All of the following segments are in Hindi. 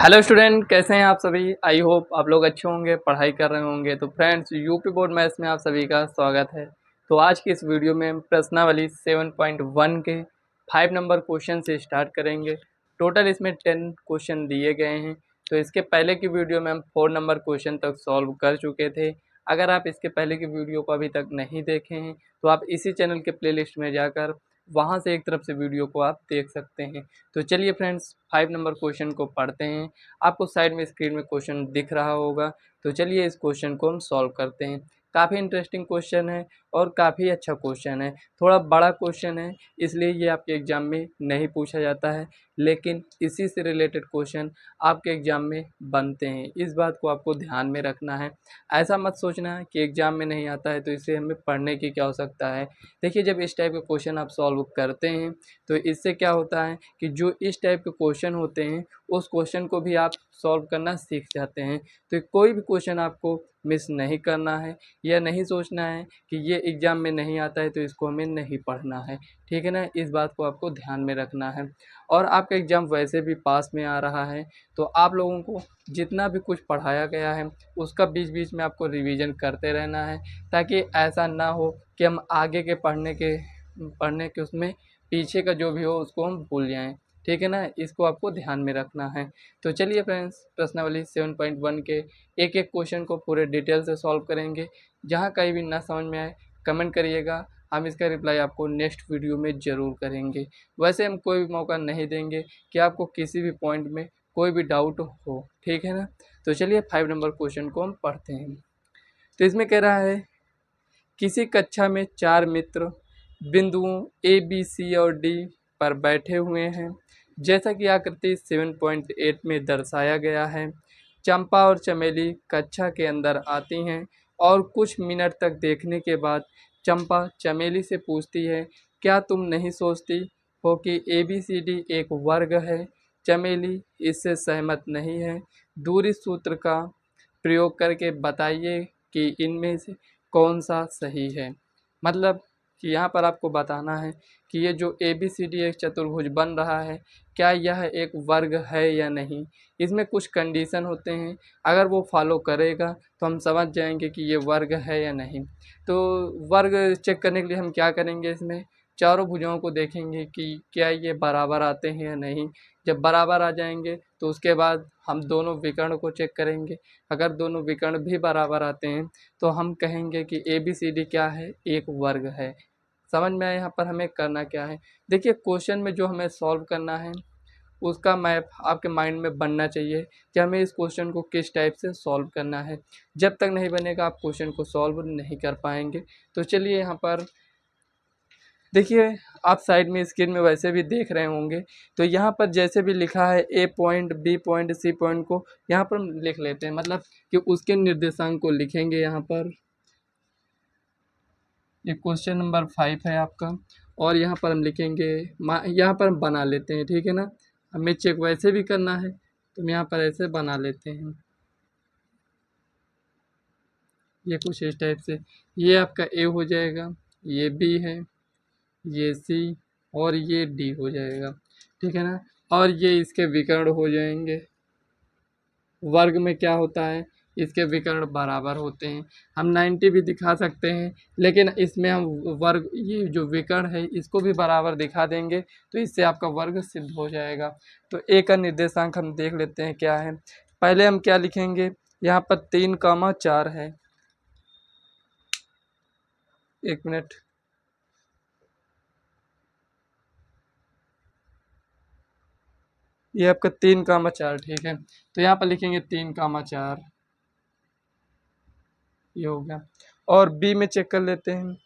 हेलो स्टूडेंट, कैसे हैं आप सभी। आई होप आप लोग अच्छे होंगे, पढ़ाई कर रहे होंगे। तो फ्रेंड्स, यूपी बोर्ड मैथ्स में आप सभी का स्वागत है। तो आज की इस वीडियो में हम प्रश्नावली 7.1 के 5 नंबर क्वेश्चन से स्टार्ट करेंगे। टोटल इसमें 10 क्वेश्चन दिए गए हैं। तो इसके पहले की वीडियो में हम 4 नंबर क्वेश्चन तक सॉल्व कर चुके थे। अगर आप इसके पहले की वीडियो को अभी तक नहीं देखे हैं तो आप इसी चैनल के प्लेलिस्ट में जाकर वहाँ से एक तरफ से वीडियो को आप देख सकते हैं। तो चलिए फ्रेंड्स, 5 नंबर क्वेश्चन को पढ़ते हैं। आपको साइड में स्क्रीन में क्वेश्चन दिख रहा होगा। तो चलिए इस क्वेश्चन को हम सॉल्व करते हैं। काफ़ी इंटरेस्टिंग क्वेश्चन है और काफ़ी अच्छा क्वेश्चन है। थोड़ा बड़ा क्वेश्चन है, इसलिए ये आपके एग्ज़ाम में नहीं पूछा जाता है, लेकिन इसी से रिलेटेड क्वेश्चन आपके एग्ज़ाम में बनते हैं। इस बात को आपको ध्यान में रखना है। ऐसा मत सोचना कि एग्ज़ाम में नहीं आता है तो इसे हमें पढ़ने की क्या आवश्यकता है। देखिए, जब इस टाइप के क्वेश्चन आप सॉल्व करते हैं तो इससे क्या होता है कि जो इस टाइप के क्वेश्चन होते हैं उस क्वेश्चन को भी आप सॉल्व करना सीख जाते हैं। तो कोई भी क्वेश्चन आपको मिस नहीं करना है या नहीं सोचना है कि ये एग्ज़ाम में नहीं आता है तो इसको हमें नहीं पढ़ना है। ठीक है ना, इस बात को आपको ध्यान में रखना है। और आपका एग्ज़ाम वैसे भी पास में आ रहा है तो आप लोगों को जितना भी कुछ पढ़ाया गया है उसका बीच बीच में आपको रिवीजन करते रहना है, ताकि ऐसा ना हो कि हम आगे के पढ़ने के उसमें पीछे का जो भी हो उसको हम भूल जाएं। ठीक है ना, इसको आपको ध्यान में रखना है। तो चलिए फ्रेंड्स, प्रश्नावली 7.1 के एक एक क्वेश्चन को पूरे डिटेल से सॉल्व करेंगे। जहाँ कहीं भी ना समझ में आए कमेंट करिएगा, हम इसका रिप्लाई आपको नेक्स्ट वीडियो में ज़रूर करेंगे। वैसे हम कोई भी मौका नहीं देंगे कि आपको किसी भी पॉइंट में कोई भी डाउट हो। ठीक है ना। तो चलिए 5 नंबर क्वेश्चन को हम पढ़ते हैं। तो इसमें कह रहा है, किसी कक्षा में 4 मित्र बिंदुओं ए बी सी और डी पर बैठे हुए हैं, जैसा कि आकृति 7.8 में दर्शाया गया है। चंपा और चमेली कक्षा के अंदर आती हैं और कुछ मिनट तक देखने के बाद चंपा चमेली से पूछती है, क्या तुम नहीं सोचती हो कि ए बी सी डी एक वर्ग है। चमेली इससे सहमत नहीं है। दूरी सूत्र का प्रयोग करके बताइए कि इनमें से कौन सा सही है। मतलब कि यहाँ पर आपको बताना है कि ये जो ए बी सी डी एक चतुर्भुज बन रहा है, क्या यह एक वर्ग है या नहीं। इसमें कुछ कंडीशन होते हैं, अगर वो फॉलो करेगा तो हम समझ जाएंगे कि ये वर्ग है या नहीं। तो वर्ग चेक करने के लिए हम क्या करेंगे, इसमें चारों भुजाओं को देखेंगे कि क्या ये बराबर आते हैं या नहीं। जब बराबर आ जाएंगे तो उसके बाद हम दोनों विकर्ण को चेक करेंगे। अगर दोनों विकर्ण भी बराबर आते हैं तो हम कहेंगे कि ए बी सी डी क्या है, एक वर्ग है। समझ में आया यहाँ पर हमें करना क्या है। देखिए, क्वेश्चन में जो हमें सॉल्व करना है उसका मैप आपके माइंड में बनना चाहिए कि हमें इस क्वेश्चन को किस टाइप से सॉल्व करना है। जब तक नहीं बनेगा आप क्वेश्चन को सॉल्व नहीं कर पाएंगे। तो चलिए यहाँ पर देखिए, आप साइड में स्क्रीन में वैसे भी देख रहे होंगे। तो यहाँ पर जैसे भी लिखा है A point B point C point को यहाँ पर हम लिख लेते हैं, मतलब कि उसके निर्देशांक को लिखेंगे। यहाँ पर ये क्वेश्चन नंबर 5 है आपका, और यहाँ पर हम लिखेंगे, यहाँ पर हम बना लेते हैं। ठीक है ना, हमें चेक वैसे भी करना है तो हम यहाँ पर ऐसे बना लेते हैं। ये कुछ इस टाइप से, ये आपका ए हो जाएगा, ये बी है, ये सी और ये डी हो जाएगा। ठीक है ना, और ये इसके विकर्ण हो जाएंगे। वर्ग में क्या होता है, इसके विकर्ण बराबर होते हैं। हम 90 भी दिखा सकते हैं, लेकिन इसमें हम वर्ग, ये जो विकर्ण है इसको भी बराबर दिखा देंगे तो इससे आपका वर्ग सिद्ध हो जाएगा। तो ए का निर्देशांक हम देख लेते हैं क्या है। पहले हम क्या लिखेंगे, यहाँ पर 3,4 है। एक मिनट, ये आपका 3,4, ठीक है। तो यहाँ पर लिखेंगे 3,4, ये हो गया। और बी में चेक कर लेते हैं।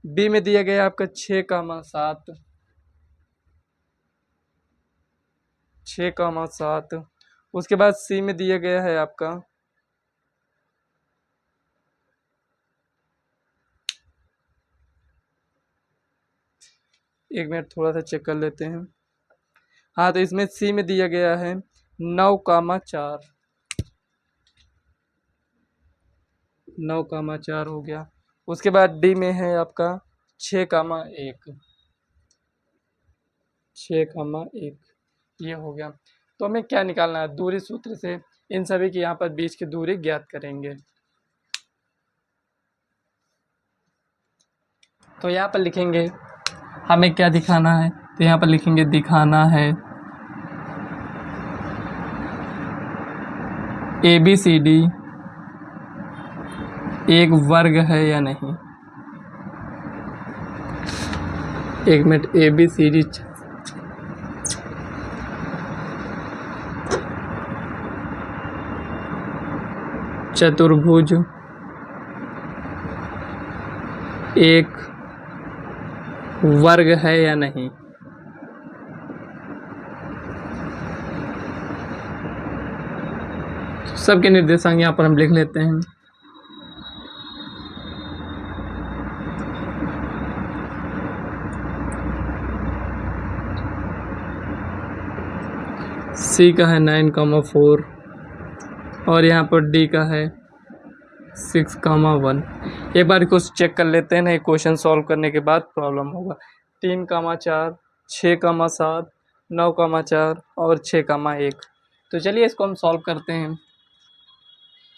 बी में दिया गया आपका 6,7, 6,7। उसके बाद सी में दिया गया है आपका, एक मिनट थोड़ा सा चेक कर लेते हैं। हाँ, तो इसमें सी में दिया गया है 9,4, 9,4 हो गया। उसके बाद डी में है आपका 6,1, 6,1 ये हो गया। तो हमें क्या निकालना है, दूरी सूत्र से इन सभी की यहाँ पर बीच की दूरी ज्ञात करेंगे। तो यहाँ पर लिखेंगे हमें क्या दिखाना है, तो यहाँ पर लिखेंगे दिखाना है ABCD एक वर्ग है या नहीं। एक मिनट, ABCD चतुर्भुज एक वर्ग है या नहीं। सबके निर्देशांक यहाँ पर हम लिख लेते हैं। C का है 9,4 और यहाँ पर D का है 6,1। एक बार इसको चेक कर लेते हैं ना, क्वेश्चन सॉल्व करने के बाद प्रॉब्लम होगा। 3,4 6,7 9,4 और 6,1। तो चलिए इसको हम सॉल्व करते हैं।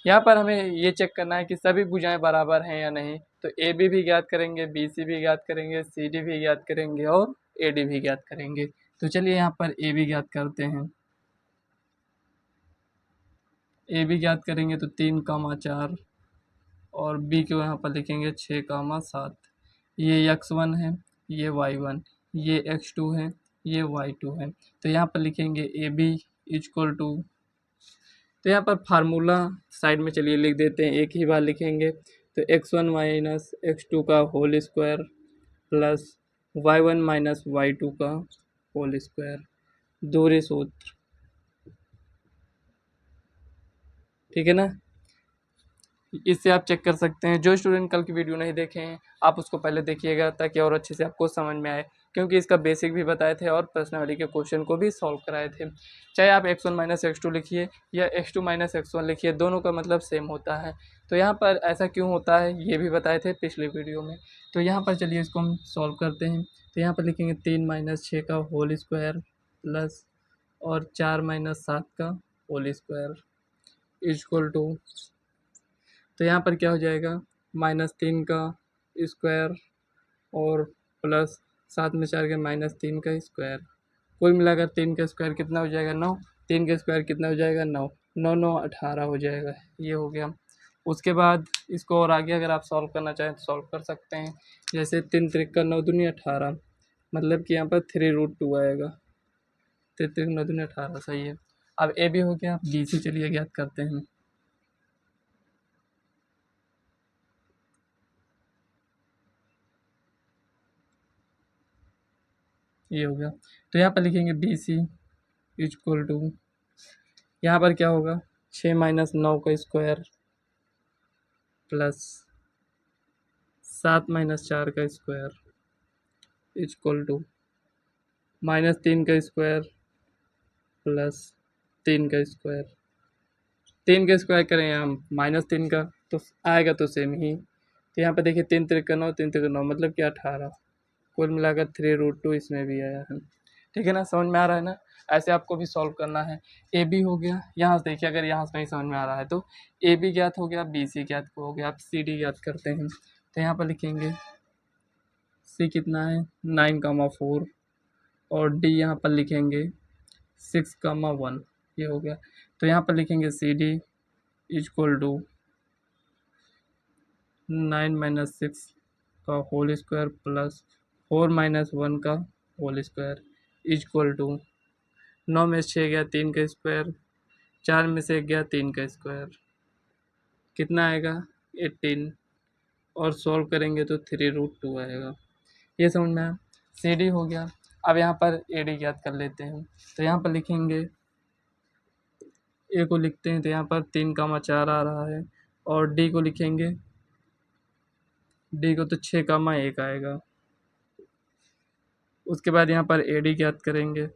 यहाँ पर हमें ये चेक करना है कि सभी भुजाएं बराबर हैं या नहीं। तो AB भी ज्ञात करेंगे, BC भी ज्ञात करेंगे, CD भी ज्ञात करेंगे और AD भी ज्ञात करेंगे। तो चलिए यहाँ पर AB ज्ञात करते हैं। AB ज्ञात करेंगे तो 3,4 और B को यहाँ पर लिखेंगे 6,7। ये x1 है, ये y1, ये x2 है, ये y2 है। तो यहाँ पर लिखेंगे AB इक्वल टू, तो यहाँ पर फार्मूला साइड में चलिए लिख देते हैं, एक ही बार लिखेंगे। तो x1 माइनस x2 का whole square plus y1 minus y2 का होल स्क्वायर, दूरी सूत्र, ठीक है ना। इससे आप चेक कर सकते हैं। जो स्टूडेंट कल की वीडियो नहीं देखे हैं आप उसको पहले देखिएगा ताकि और अच्छे से आपको समझ में आए, क्योंकि इसका बेसिक भी बताए थे और प्रश्नावली के क्वेश्चन को भी सॉल्व कराए थे। चाहे आप x1 माइनस x2 लिखिए या x2 माइनस x1 लिखिए, दोनों का मतलब सेम होता है। तो यहाँ पर ऐसा क्यों होता है ये भी बताए थे पिछले वीडियो में। तो यहाँ पर चलिए इसको हम सॉल्व करते हैं। तो यहाँ पर लिखेंगे 3 माइनस 6 का होल स्क्वायर प्लस और 4 माइनस 7 का होल स्क्वायर इक्वल टू, तो यहाँ पर क्या हो जाएगा -3 का स्क्वायर और प्लस 7 में 4 के -3 का स्क्वायर, कुल मिलाकर 3 का स्क्वायर कितना हो जाएगा 9। 3 का स्क्वायर कितना हो जाएगा 9, 9 9 18 हो जाएगा। ये हो गया। उसके बाद इसको और आगे अगर आप सॉल्व करना चाहें तो सॉल्व कर सकते हैं। जैसे 3 त्रिक 9 दूनी 18, मतलब कि यहाँ पर 3√2 आएगा। 3 त्रिक 9 दूनी 18, सही है। अब ए भी हो गया। बी सी चलिए ज्ञात करते हैं। ये हो गया। तो यहाँ पर लिखेंगे बी सी इक्वल टू, यहाँ पर क्या होगा 6 माइनस 9 का स्क्वायर प्लस 7 माइनस 4 का स्क्वायर इक्वल टू -3 का स्क्वायर प्लस 3 का स्क्वायर। 3 का स्क्वायर करें हम -3 का तो आएगा तो सेम ही। तो यहाँ पर देखिए 3 त्रिक 9, 3 त्रिक 9 मतलब कि 18, कुल मिलाकर 3√2 इसमें भी आया है। ठीक है ना, समझ में आ रहा है ना। ऐसे आपको भी सॉल्व करना है। ए बी हो गया, यहाँ से देखिए अगर यहाँ से नहीं समझ में आ रहा है तो ए बी ज्ञात हो गया, बी सी ज्ञात हो गया, आप सी डी ज्ञात करते हैं। तो यहाँ पर लिखेंगे सी कितना है 9,4 और डी यहाँ पर लिखेंगे 6,1, ये हो गया। तो यहाँ पर लिखेंगे C D equal to 9 minus 6 का होल स्क्वायर प्लस 4 माइनस 1 का होल स्क्वायर इक्वल टू 9 में 6 गया 3 का स्क्वायर, 4 में से 1 गया 3 का स्क्वायर, कितना आएगा 18 और सॉल्व करेंगे तो 3√2 आएगा। ये समझ में आया। सी डी हो गया। अब यहाँ पर ए डी ज्ञात कर लेते हैं। तो यहाँ पर लिखेंगे ए को लिखते हैं तो यहाँ पर 3,4 आ रहा है और डी को लिखेंगे, डी को तो 6,1 आएगा। उसके बाद यहाँ पर ए डी ज्ञात करेंगे,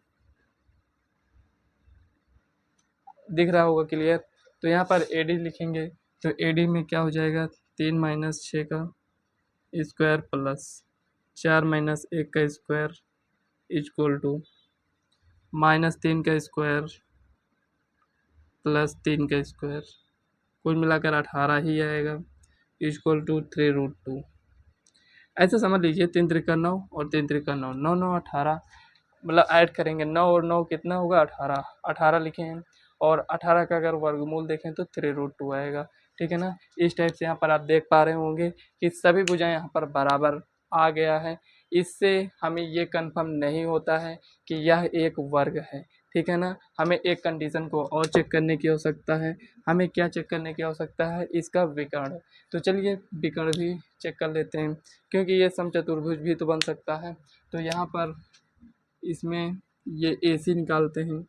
दिख रहा होगा क्लियर। तो यहाँ पर ए डी लिखेंगे तो ए डी में क्या हो जाएगा 3 माइनस 6 का स्क्वायर प्लस 4 माइनस 1 का स्क्वायर इक्वल टू -3 का स्क्वायर +3 का स्क्वायर, कुल मिलाकर 18 ही आएगा, इक्वल टू 3√2। ऐसे समझ लीजिए 3 त्रिका 9 और 3 त्रिका 9, 9 9 18, मतलब ऐड करेंगे 9 और 9 कितना होगा 18, 18 लिखे हैं, और 18 का अगर वर्गमूल देखें तो 3√2 आएगा। ठीक है ना। इस टाइप से यहाँ पर आप देख पा रहे होंगे कि सभी भुजाएं यहाँ पर बराबर आ गया है। इससे हमें ये कन्फर्म नहीं होता है कि यह एक वर्ग है। ठीक है ना। हमें एक कंडीशन को और चेक करने की आवश्यकता है। हमें क्या चेक करने की आवश्यकता है? इसका विकर्ण। तो चलिए विकर्ण भी चेक कर लेते हैं, क्योंकि ये समचतुर्भुज भी तो बन सकता है। तो यहाँ पर इसमें ये AC निकालते हैं।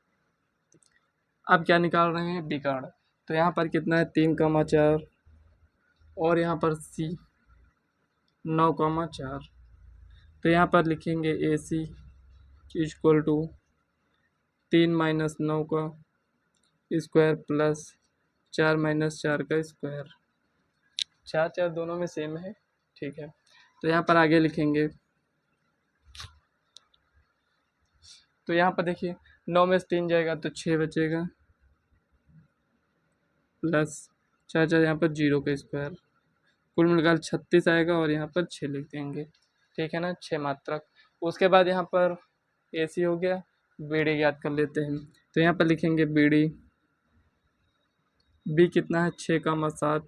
अब क्या निकाल रहे हैं? विकर्ण। तो यहाँ पर कितना है? 3,4 और यहाँ पर C 9,4। तो यहाँ पर लिखेंगे AC इक्वल टू 3 - 9 का स्क्वायर प्लस 4 - 4 का स्क्वायर। 4 4 दोनों में सेम है। ठीक है। तो यहाँ पर आगे लिखेंगे, तो यहाँ पर देखिए 9 में से 3 जाएगा तो 6 बचेगा, प्लस 4 4 यहाँ पर 0 का स्क्वायर, कुल मिलकर 36 आएगा और यहाँ पर 6 लिख देंगे। ठीक है ना। 6 मात्रक। उसके बाद यहाँ पर AC हो गया। BD याद कर लेते हैं। तो यहाँ पर लिखेंगे BD, B कितना है? 6,7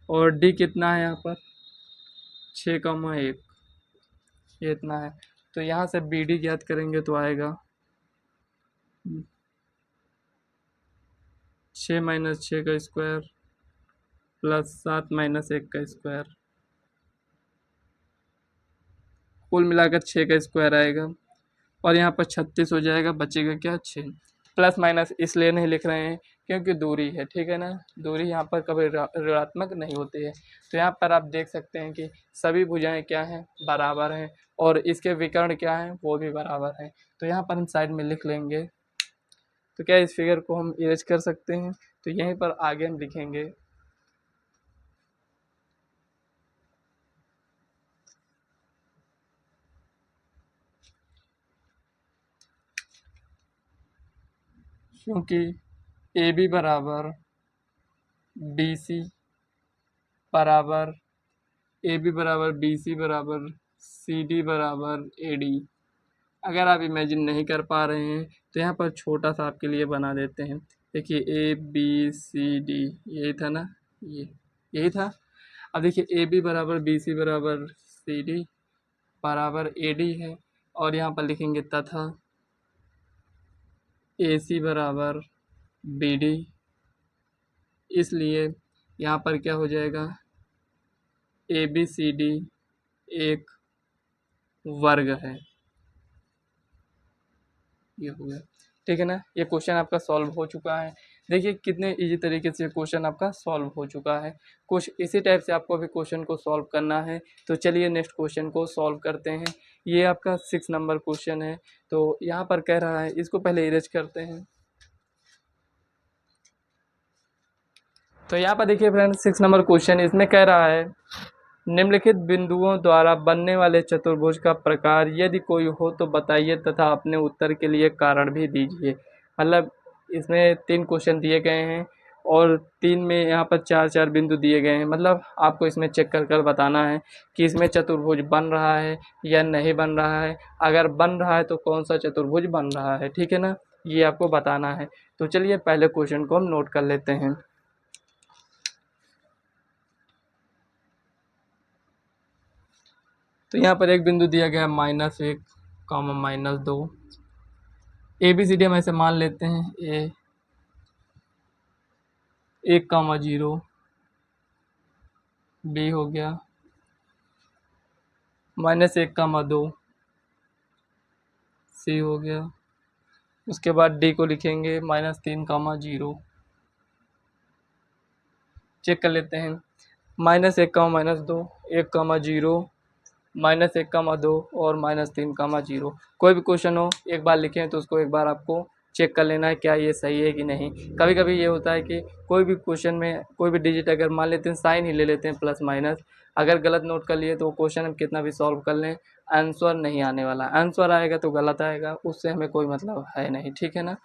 और D कितना है यहाँ पर? 6,1, ये इतना है। तो यहाँ से BD याद करेंगे तो आएगा 6 - 6 का स्क्वायर प्लस 7 - 1 का स्क्वायर, कुल मिलाकर 6 का स्क्वायर आएगा और यहाँ पर 36 हो जाएगा, बचेगा क्या? 6। प्लस माइनस इसलिए नहीं लिख रहे हैं क्योंकि दूरी है। ठीक है ना। दूरी यहाँ पर कभी ऋणात्मक नहीं होती है। तो यहाँ पर आप देख सकते हैं कि सभी भुजाएं क्या हैं? बराबर हैं, और इसके विकर्ण क्या हैं? वो भी बराबर हैं। तो यहाँ पर हम साइड में लिख लेंगे। तो क्या इस फिगर को हम इरेज कर सकते हैं? तो यहीं पर आगे हम लिखेंगे, क्योंकि AB बराबर BC बराबर AB बराबर BC बराबर CD बराबर AD। अगर आप इमेजिन नहीं कर पा रहे हैं तो यहाँ पर छोटा सा आपके लिए बना देते हैं। देखिए ABCD, यही था ना, ये यही था। अब देखिए AB बराबर BC बराबर CD बराबर AD है, और यहाँ पर लिखेंगे तथा AC बराबर BD, इसलिए यहाँ पर क्या हो जाएगा? ABCD एक वर्ग है। ये हो गया। ठीक है ना। ये क्वेश्चन आपका सॉल्व हो चुका है। देखिए कितने इजी तरीके से क्वेश्चन आपका सॉल्व हो चुका है। कुछ इसी टाइप से आपको भी क्वेश्चन को सॉल्व करना है। तो चलिए नेक्स्ट क्वेश्चन को सॉल्व करते हैं। ये आपका 6 नंबर क्वेश्चन है। तो यहाँ पर कह रहा है, इसको पहले इरेज करते हैं। तो यहाँ पर देखिए फ्रेंड्स 6 नंबर क्वेश्चन, इसमें कह रहा है निम्नलिखित बिंदुओं द्वारा बनने वाले चतुर्भुज का प्रकार यदि कोई हो तो बताइए तथा अपने उत्तर के लिए कारण भी दीजिए। मतलब इसमें 3 क्वेश्चन दिए गए हैं और 3 में यहाँ पर 4 4 बिंदु दिए गए हैं। मतलब आपको इसमें चेक कर कर बताना है कि इसमें चतुर्भुज बन रहा है या नहीं बन रहा है। अगर बन रहा है तो कौन सा चतुर्भुज बन रहा है। ठीक है ना। ये आपको बताना है। तो चलिए पहले क्वेश्चन को हम नोट कर लेते हैं। तो यहाँ पर एक बिंदु दिया गया है -1, -2। ABCD हम ऐसे मान लेते हैं। A 1,0, B हो गया -1,2, C हो गया। उसके बाद D को लिखेंगे -3,0। चेक कर लेते हैं। -1, -2, 1,0, -1,2 और -3,0। कोई भी क्वेश्चन हो एक बार लिखें तो उसको एक बार आपको चेक कर लेना है क्या ये सही है कि नहीं। कभी कभी ये होता है कि कोई भी क्वेश्चन में कोई भी डिजिट अगर मान लेते हैं साइन ही ले लेते हैं प्लस माइनस, अगर गलत नोट कर लिए तो वो क्वेश्चन हम कितना भी सॉल्व कर लें आंसर नहीं आने वाला, आंसर आएगा तो गलत आएगा, उससे हमें कोई मतलब है नहीं, ठीक है ना।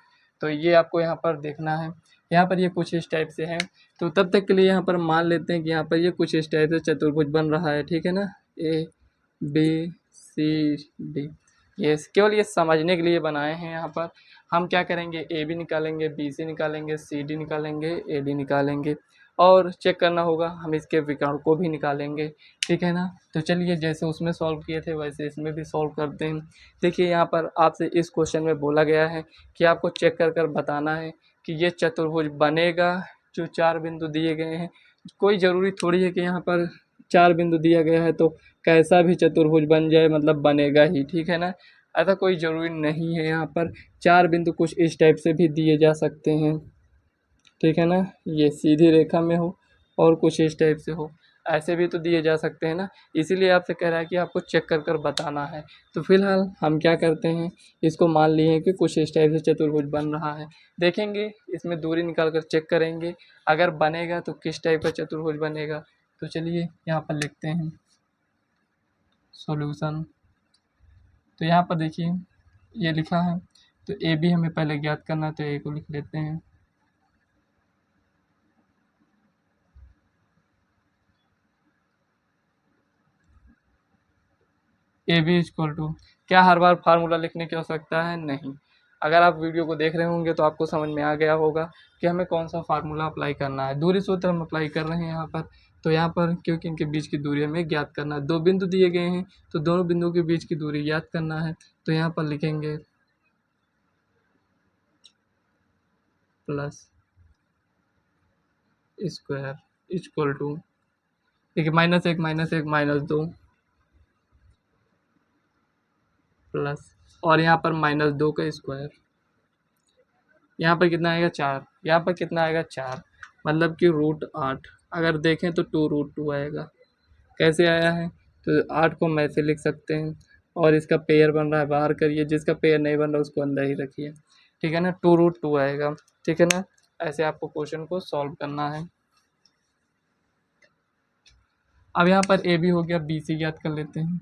तो ये आपको यहाँ पर देखना है। यहाँ पर ये कुछ इस टाइप से है। तो तब तक के लिए यहाँ पर मान लेते हैं कि यहाँ पर ये कुछ इस टाइप से चतुर्भुज बन रहा है, ठीक है ना। ए बी सी डी, ये केवल ये समझने के लिए बनाए हैं। यहाँ पर हम क्या करेंगे, ए बी निकालेंगे, बी सी निकालेंगे, सी डी निकालेंगे, ए डी निकालेंगे, और चेक करना होगा हम इसके विकर्ण को भी निकालेंगे, ठीक है ना। तो चलिए जैसे उसमें सॉल्व किए थे वैसे इसमें भी सॉल्व करते हैं। देखिए यहाँ पर आपसे इस क्वेश्चन में बोला गया है कि आपको चेक कर कर बताना है कि ये चतुर्भुज बनेगा जो 4 बिंदु दिए गए हैं। कोई ज़रूरी थोड़ी है कि यहाँ पर 4 बिंदु दिया गया है तो कैसा भी चतुर्भुज बन जाए मतलब बनेगा ही, ठीक है ना। ऐसा कोई ज़रूरी नहीं है। यहाँ पर 4 बिंदु कुछ इस टाइप से भी दिए जा सकते हैं, ठीक है ना। ये सीधी रेखा में हो और कुछ इस टाइप से हो, ऐसे भी तो दिए जा सकते हैं ना। इसीलिए आपसे कह रहा है कि आपको चेक कर कर बताना है। तो फिलहाल हम क्या करते हैं, इसको मान लिए हैं कि कुछ इस टाइप से चतुर्भुज बन रहा है। देखेंगे इसमें दूरी निकाल कर चेक करेंगे, अगर बनेगा तो किस टाइप का चतुर्भुज बनेगा। तो चलिए यहाँ पर लिखते हैं सॉल्यूशन। तो यहाँ पर देखिए ये लिखा है, तो ए बी हमें पहले ज्ञात करना है, तो ए को लिख लेते हैं। ए बी इक्वल टू, क्या हर बार फार्मूला लिखने की आवश्यकता है? नहीं। अगर आप वीडियो को देख रहे होंगे तो आपको समझ में आ गया होगा कि हमें कौन सा फार्मूला अप्लाई करना है। दूरी सूत्र हम अप्लाई कर रहे हैं यहाँ पर। तो यहाँ पर क्योंकि इनके बीच की दूरी हमें ज्ञात करना है, दो बिंदु दिए गए हैं तो दोनों बिंदुओं के बीच की दूरी ज्ञात करना है। तो यहाँ पर लिखेंगे प्लस स्क्वायर इक्वल टू, देखिए -1 -1 -2 प्लस, और यहाँ पर -2 का स्क्वायर, यहाँ पर कितना आएगा 4, यहाँ पर कितना आएगा 4, मतलब कि √8। अगर देखें तो 2√2 आएगा। कैसे आया है, तो 8 को हम ऐसे लिख सकते हैं, और इसका पेयर बन रहा है बाहर करिए, जिसका पेयर नहीं बन रहा उसको अंदर ही रखिए, ठीक है ना। 2√2 आएगा, ठीक है ना। ऐसे आपको क्वेश्चन को सॉल्व करना है। अब यहाँ पर ए बी हो गया, बी सी ज्ञात कर लेते हैं।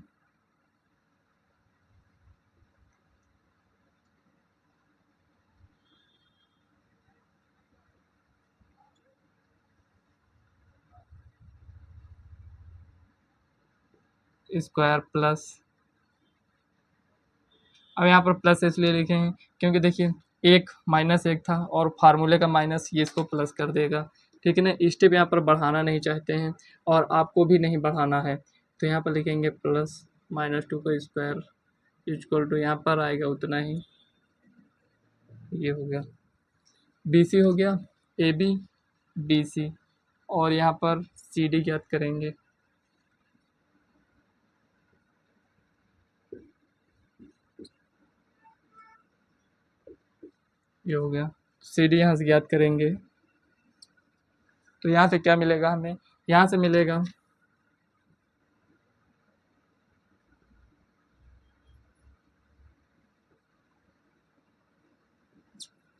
स्क्वायर प्लस, अब यहाँ पर प्लस इसलिए लिखे हैं क्योंकि देखिए 1 -1 था और फार्मूले का माइनस ये इसको प्लस कर देगा, ठीक है ना। स्टेप यहाँ पर बढ़ाना नहीं चाहते हैं और आपको भी नहीं बढ़ाना है, तो यहाँ पर लिखेंगे प्लस -2 का स्क्वायर इक्वल टू, यहाँ पर आएगा उतना ही, ये हो गया बी सी हो गया, ए बी बी सी, और यहाँ पर सी डी ज्ञात करेंगे। ये हो गया, सी डी यहाँ से ज्ञात करेंगे। तो यहाँ से क्या मिलेगा हमें, यहाँ से मिलेगा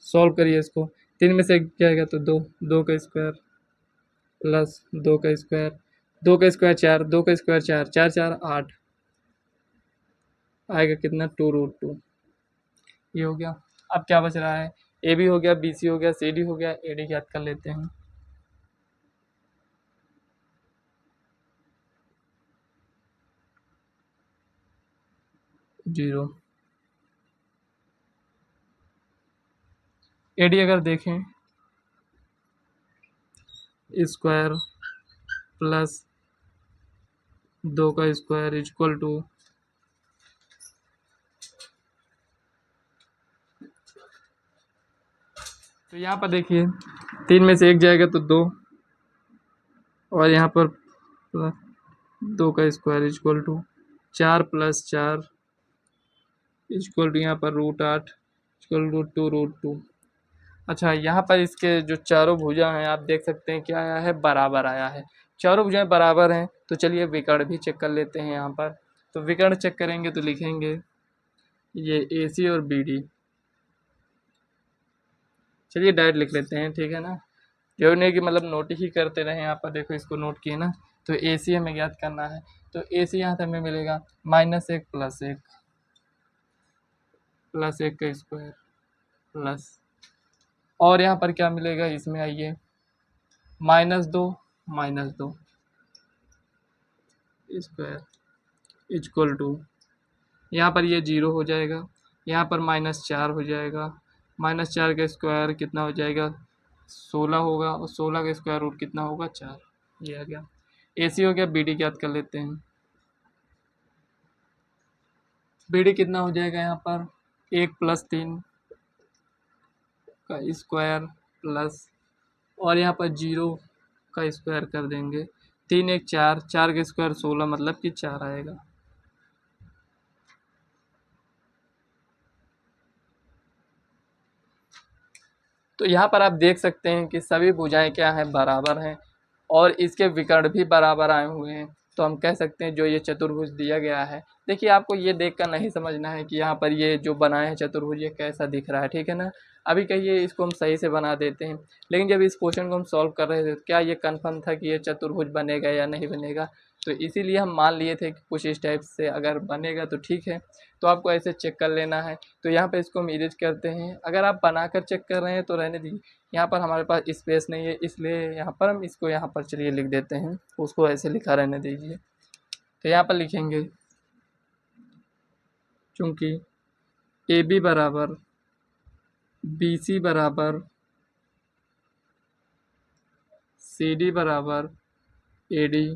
सॉल्व करिए इसको, 3 में से एक जाएगा तो 2, 2 का स्क्वायर प्लस 2 का स्क्वायर, 2 का स्क्वायर 4, 2 का स्क्वायर 4, 4 4 8, आएगा कितना 2√2। ये हो गया। अब क्या बच रहा है, ए बी हो गया, बी सी हो गया, सी डी हो गया, ए डी याद कर लेते हैं। जीरो। ए डी अगर देखें स्क्वायर प्लस 2 का स्क्वायर इक्वल टू, तो यहाँ पर देखिए 3 में से एक जाएगा तो 2, और यहाँ पर प्लस 2 का square equal to 4 + 4 equal to यहाँ पर √8 इक्वल टू 2√2। अच्छा, यहाँ पर इसके जो चारों भुजा हैं आप देख सकते हैं क्या आया है, बराबर आया है। चारों भुजाएं बराबर हैं तो चलिए विकर्ण भी चेक कर लेते हैं यहाँ पर। तो विकर्ण चेक करेंगे तो लिखेंगे ये ए सी और बी डी, चलिए डायरेक्ट लिख लेते हैं, ठीक है ना, जो नहीं कि मतलब नोट ही करते रहे। यहाँ पर देखो इसको नोट किए ना, तो ए सी हमें ज्ञात करना है। तो ए सी यहाँ से हमें मिलेगा -1 प्लस एक का स्क्वायर प्लस, और यहाँ पर क्या मिलेगा इसमें आइए, -2 स्क्वायर इक्वल टू, यहाँ पर ये 0 हो जाएगा, यहाँ पर -4 हो जाएगा, -4 का स्क्वायर कितना हो जाएगा 16 होगा, और 16 का स्क्वायर रूट कितना होगा 4। ये आ गया, ए सी हो गया। बी डी ज्ञात कर लेते हैं। बी डी कितना हो जाएगा यहाँ पर 1 + 3 का स्क्वायर प्लस, और यहाँ पर 0 का स्क्वायर कर देंगे, 3 1 4, 4 का स्क्वायर 16 मतलब कि 4 आएगा। तो यहाँ पर आप देख सकते हैं कि सभी भुजाएं क्या हैं, बराबर हैं, और इसके विकर्ण भी बराबर आए हुए हैं। तो हम कह सकते हैं जो ये चतुर्भुज दिया गया है, देखिए आपको ये देखकर नहीं समझना है कि यहाँ पर ये जो बनाए हैं चतुर्भुज ये कैसा दिख रहा है, ठीक है ना। अभी कहिए इसको हम सही से बना देते हैं, लेकिन जब इस क्वेश्चन को हम सॉल्व कर रहे थे क्या ये कन्फर्म था कि ये चतुर्भुज बनेगा या नहीं बनेगा, तो इसीलिए हम मान लिए थे कि कुछ इस टाइप से अगर बनेगा तो ठीक है। तो आपको ऐसे चेक कर लेना है। तो यहाँ पर इसको हम इरेज करते हैं। अगर आप बनाकर चेक कर रहे हैं तो रहने दीजिए, यहाँ पर हमारे पास स्पेस नहीं है, इसलिए यहाँ पर हम इसको यहाँ पर चलिए लिख देते हैं, उसको ऐसे लिखा रहने दीजिए। तो यहाँ पर लिखेंगे चूँकि ए बी बराबर बी सी बराबर सी डी बराबर ए डी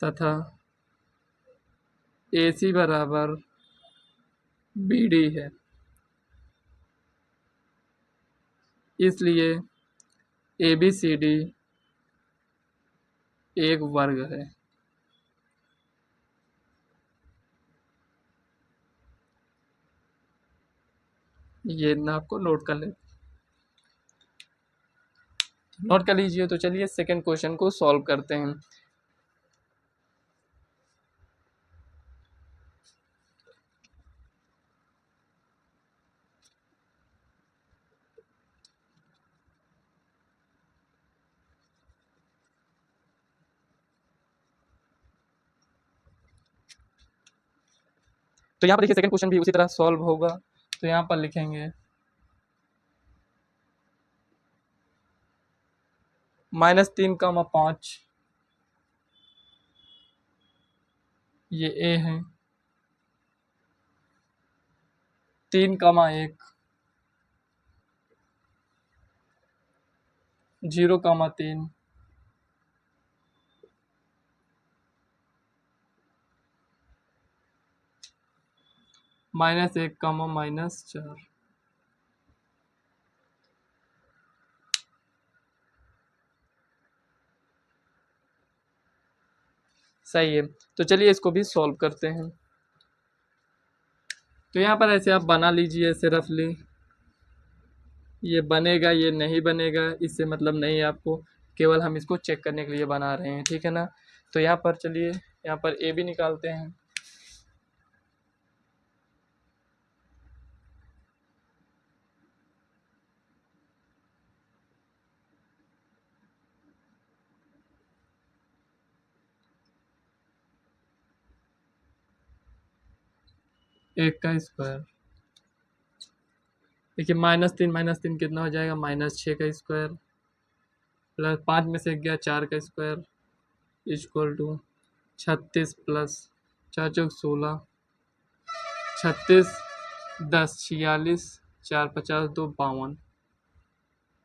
तथा ए सी बराबर बी डी है, इसलिए ए बी सी डी एक वर्ग है। ये ना आपको नोट कर ले, नोट कर लीजिए। तो चलिए सेकंड क्वेश्चन को सॉल्व करते हैं। तो यहाँ पर देखिए सेकंड क्वेश्चन भी उसी तरह सॉल्व होगा। तो यहाँ पर लिखेंगे -3, 5 ये ए है, 3, 1 0, 3 -1, -4। सही है। तो चलिए इसको भी सॉल्व करते हैं। तो यहाँ पर ऐसे आप बना लीजिए ऐसे रफली, ये बनेगा ये नहीं बनेगा इससे मतलब नहीं है आपको, केवल हम इसको चेक करने के लिए बना रहे हैं, ठीक है ना। तो यहाँ पर चलिए यहाँ पर ए भी निकालते हैं। एक का स्क्वायर, देखिए -3 कितना हो जाएगा -6 का स्क्वायर, प्लस 5 में से गया 4 का स्क्वायर इक्वल टू 36 प्लस 4 चौक 16, 36 10 46, 4 50 2 52,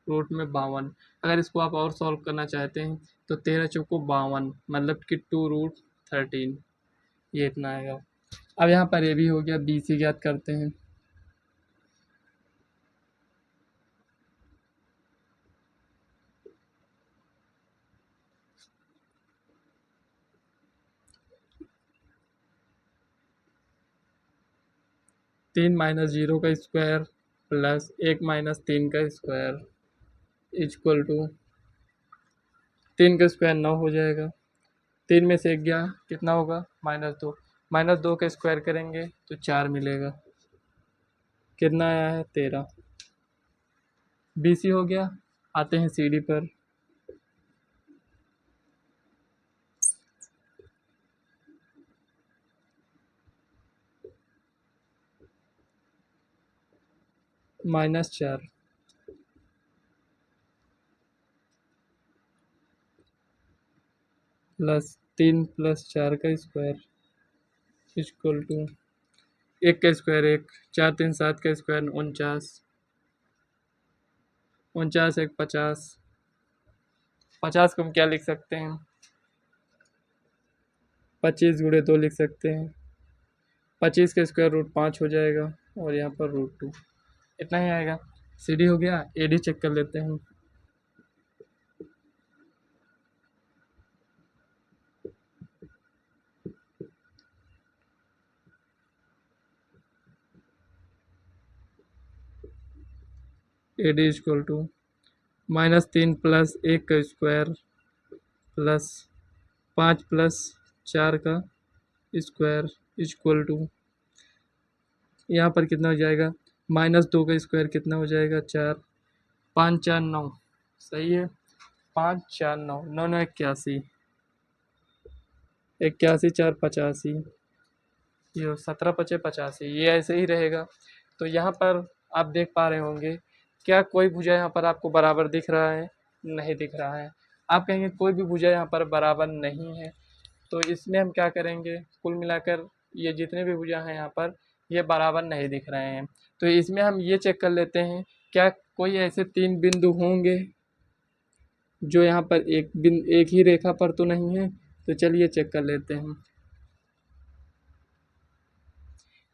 रूट में 52। अगर इसको आप और सॉल्व करना चाहते हैं तो 13 चौको 52 मतलब कि 2√13, ये इतना आएगा। अब यहाँ पर ये भी हो गया, बी सी ज्ञात करते हैं। तीन -0 का स्क्वायर प्लस 1 -3 का स्क्वायर इक्वल टू, 3 का स्क्वायर 9 हो जाएगा, 3 में से 1 गया कितना होगा -2, -2 का स्क्वायर करेंगे तो 4 मिलेगा, कितना आया है 13। BC हो गया। आते हैं CD पर। -4 प्लस 3 प्लस 4 का स्क्वायर इक्वल टू 1 का स्क्वायर 1, 4 3 7 का स्क्वायर 49, 49 1 50, 50 को हम क्या लिख सकते हैं, 25 गुणे 2 लिख सकते हैं। 25 का स्क्वायर रूट 5 हो जाएगा और यहाँ पर √2, इतना ही आएगा। CD हो गया। AD चेक कर लेते हैं। AD इक्वल टू -3 प्लस 1 का स्क्वायर प्लस 5 प्लस 4 का स्क्वायर इक्वल टू, यहाँ पर कितना हो जाएगा, -2 का स्क्वायर कितना हो जाएगा, 4, 5 4 9, सही है। 5 4 9, 9 9 81, 81 4 85, ये 17 5 85, ये ऐसे ही रहेगा। तो यहाँ पर आप देख पा रहे होंगे, क्या कोई भुजा यहाँ पर आपको बराबर दिख रहा है, नहीं दिख रहा है। आप कहेंगे कोई भी भुजा यहाँ पर बराबर नहीं है, तो इसमें हम क्या करेंगे, कुल मिलाकर ये जितने भी भुजा हैं यहाँ पर ये बराबर नहीं दिख रहे हैं। तो इसमें हम ये चेक कर लेते हैं, क्या कोई ऐसे 3 बिंदु होंगे जो यहाँ पर एक ही रेखा पर तो नहीं है। तो चलिए चेक कर लेते हैं।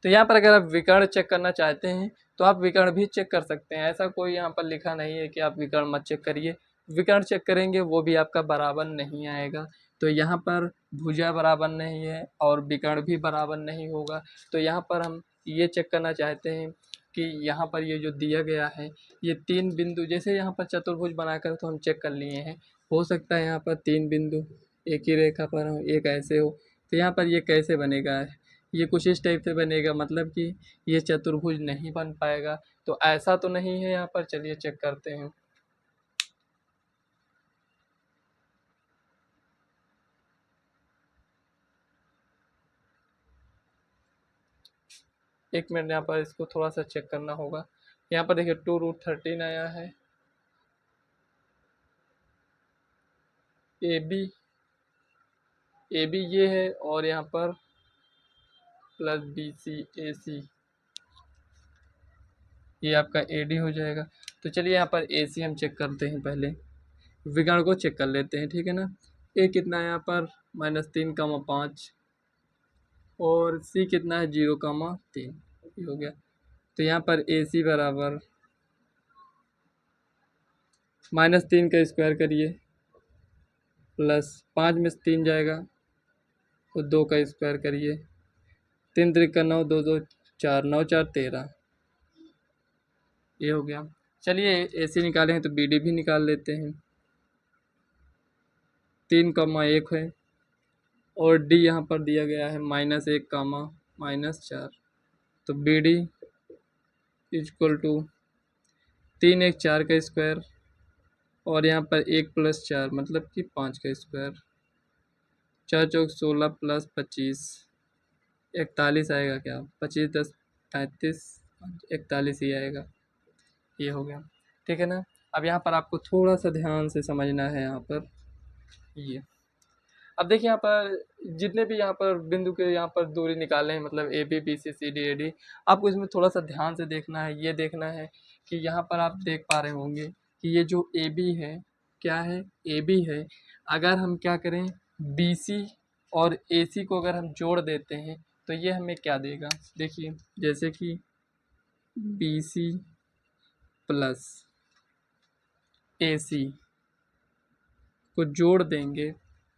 तो यहाँ पर अगर आप विकर्ण चेक करना चाहते हैं तो आप विकर्ण भी चेक कर सकते हैं। ऐसा कोई यहाँ पर लिखा नहीं है कि आप विकर्ण मत चेक करिए। विकर्ण चेक करेंगे वो भी आपका बराबर नहीं आएगा। तो यहाँ पर भुजा बराबर नहीं है और विकर्ण भी बराबर नहीं होगा। तो यहाँ पर हम ये चेक करना चाहते हैं कि यहाँ पर ये जो दिया गया है, ये 3 बिंदु, जैसे यहाँ पर चतुर्भुज बनाकर तो हम चेक कर लिए हैं, हो सकता है यहाँ पर 3 बिंदु एक ही रेखा पर हो, एक ऐसे हो। तो यहाँ पर ये कैसे बनेगा, ये कुछ इस टाइप से बनेगा, मतलब कि ये चतुर्भुज नहीं बन पाएगा। तो ऐसा तो नहीं है यहाँ पर, चलिए चेक करते हैं। एक मिनट, यहाँ पर इसको थोड़ा सा चेक करना होगा। यहाँ पर देखिए 2√13 आया है। ए बी ये है और यहाँ पर प्लस BC AC, ये आपका AD हो जाएगा। तो चलिए यहाँ पर AC हम चेक करते हैं, पहले विकर्ण को चेक कर लेते हैं, ठीक है ना। A कितना है यहाँ पर -3,5 और C कितना है 0,3, ये हो गया। तो यहाँ पर AC बराबर -3 का स्क्वायर करिए प्लस 5 में से 3 जाएगा तो 2 का स्क्वायर करिए, 3 3 का 9, 2 2 4, 9 4 13, ये हो गया। चलिए AC निकाले हैं तो BD भी निकाल लेते हैं। 3,1 है और D यहाँ पर दिया गया है -1, -4। तो BD इक्वल टू 3 1 4 का स्क्वायर और यहाँ पर 1 + 4 मतलब कि 5 का स्क्वायर, 4 चौक 16 प्लस 25, 41 आएगा क्या, 25 10 35, 41 ही आएगा, ये हो गया, ठीक है ना। अब यहाँ पर आपको थोड़ा सा ध्यान से समझना है। यहाँ पर ये अब देखिए, यहाँ पर जितने भी यहाँ पर बिंदु के यहाँ पर दूरी निकाले हैं, मतलब AB BC CD AD, आपको इसमें थोड़ा सा ध्यान से देखना है। ये देखना है कि यहाँ पर आप देख पा रहे होंगे कि ये जो AB है, क्या है, AB है। अगर हम क्या करें, BC और AC को अगर हम जोड़ देते हैं तो ये हमें क्या देगा, देखिए जैसे कि BC प्लस AC को जोड़ देंगे,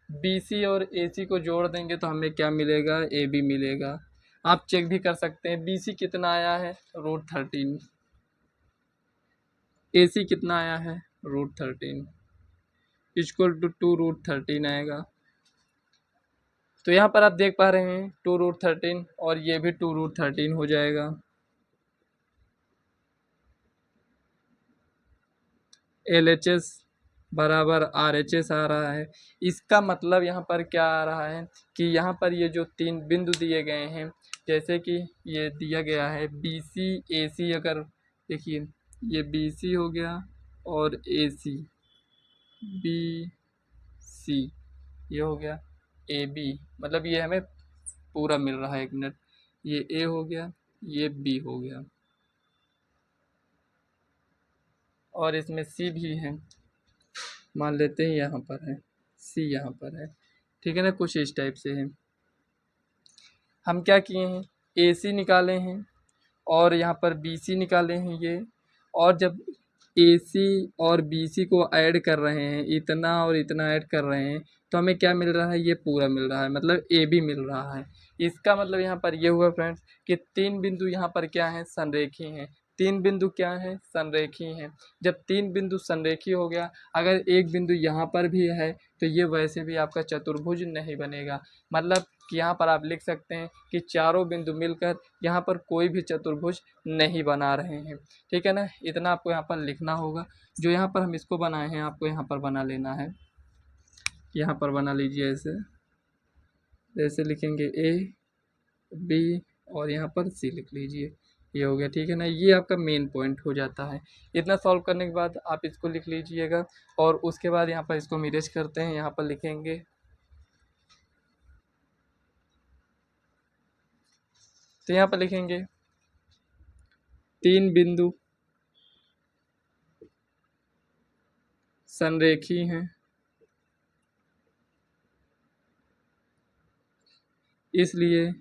BC और AC को जोड़ देंगे तो हमें क्या मिलेगा, AB मिलेगा। आप चेक भी कर सकते हैं, BC कितना आया है, √13, AC कितना आया है, √13, इक्वल टू 2√13 आएगा। तो यहाँ पर आप देख पा रहे हैं 2√13 और ये भी 2√13 हो जाएगा। LHS बराबर RHS आ रहा है। इसका मतलब यहाँ पर क्या आ रहा है कि यहाँ पर ये जो 3 बिंदु दिए गए हैं, जैसे कि ये दिया गया है BC AC, अगर देखिए ये BC हो गया और AC BC ये हो गया AB, मतलब ये हमें पूरा मिल रहा है। 1 मिनट, ये A हो गया, ये B हो गया और इसमें C भी है, मान लेते हैं यहाँ पर है, C यहाँ पर है, ठीक है ना। कुछ इस टाइप से है। हम क्या किए हैं, AC निकाले हैं और यहाँ पर BC निकाले हैं ये, और जब AC और BC को ऐड कर रहे हैं, इतना और इतना ऐड कर रहे हैं, तो हमें क्या मिल रहा है, ये पूरा मिल रहा है, मतलब AB मिल रहा है। इसका मतलब यहाँ पर ये हुआ फ्रेंड्स कि 3 बिंदु यहाँ पर क्या है, संरेखी हैं। 3 बिंदु क्या है, संरेखी हैं। जब 3 बिंदु संरेखी हो गया, अगर एक बिंदु यहाँ पर भी है तो ये वैसे भी आपका चतुर्भुज नहीं बनेगा। मतलब कि यहाँ पर आप लिख सकते हैं कि चारों बिंदु मिलकर यहाँ पर कोई भी चतुर्भुज नहीं बना रहे हैं, ठीक है ना। इतना आपको यहाँ पर लिखना होगा। जो यहाँ पर हम इसको बनाए हैं आपको यहाँ पर बना लेना है। यहाँ पर बना लीजिए ऐसे, जैसे लिखेंगे A B और यहाँ पर C लिख लीजिए, ये हो गया, ठीक है ना। ये आपका मेन पॉइंट हो जाता है। इतना सॉल्व करने के बाद आप इसको लिख लीजिएगा और उसके बाद यहाँ पर इसको मिरेज करते हैं। यहाँ पर लिखेंगे, तो यहाँ पर लिखेंगे 3 बिंदु संरेखी हैं, इसलिए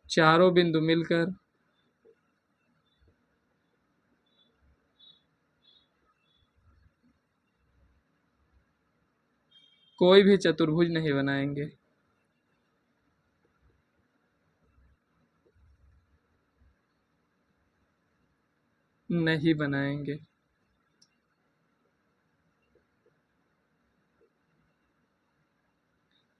चारों बिंदु मिलकर कोई भी चतुर्भुज नहीं बनाएंगे। नहीं बनाएंगे।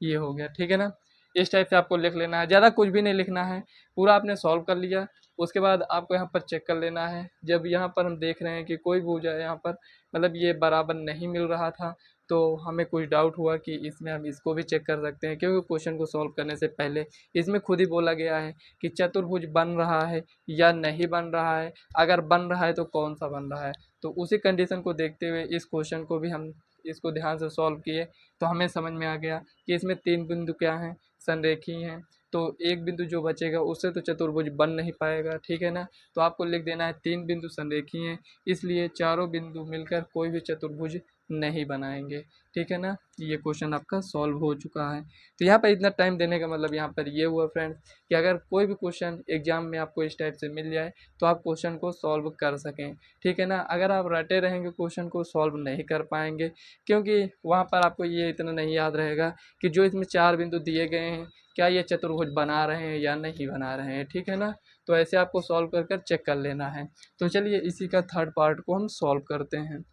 ये हो गया, ठीक है ना। इस टाइप से आपको लिख लेना है, ज़्यादा कुछ भी नहीं लिखना है। पूरा आपने सॉल्व कर लिया, उसके बाद आपको यहाँ पर चेक कर लेना है। जब यहाँ पर हम देख रहे हैं कि कोई भुजा यहाँ पर मतलब ये बराबर नहीं मिल रहा था, तो हमें कुछ डाउट हुआ कि इसमें हम इसको भी चेक कर सकते हैं, क्योंकि क्वेश्चन को सॉल्व करने से पहले इसमें खुद ही बोला गया है कि चतुर्भुज बन रहा है या नहीं बन रहा है, अगर बन रहा है तो कौन सा बन रहा है। तो उसी कंडीशन को देखते हुए इस क्वेश्चन को भी हम इसको ध्यान से सॉल्व किए, तो हमें समझ में आ गया कि इसमें 3 बिंदु क्या हैं, संरेखी हैं। तो एक बिंदु जो बचेगा उससे तो चतुर्भुज बन नहीं पाएगा, ठीक है ना। तो आपको लिख देना है 3 बिंदु संरेखी हैं, इसलिए चारों बिंदु मिलकर कोई भी चतुर्भुज नहीं बनाएंगे, ठीक है ना। ये क्वेश्चन आपका सॉल्व हो चुका है। तो यहाँ पर इतना टाइम देने का मतलब यहाँ पर ये हुआ फ्रेंड्स कि अगर कोई भी क्वेश्चन एग्जाम में आपको इस टाइप से मिल जाए तो आप क्वेश्चन को सॉल्व कर सकें, ठीक है ना। अगर आप रटे रहेंगे क्वेश्चन को सॉल्व नहीं कर पाएंगे, क्योंकि वहाँ पर आपको ये इतना नहीं याद रहेगा कि जो इसमें 4 बिंदु दिए गए हैं क्या ये चतुर्भुज बना रहे हैं या नहीं बना रहे हैं, ठीक है ना। तो ऐसे आपको सॉल्व कर कर चेक कर लेना है। तो चलिए इसी का थर्ड पार्ट को हम सॉल्व करते हैं।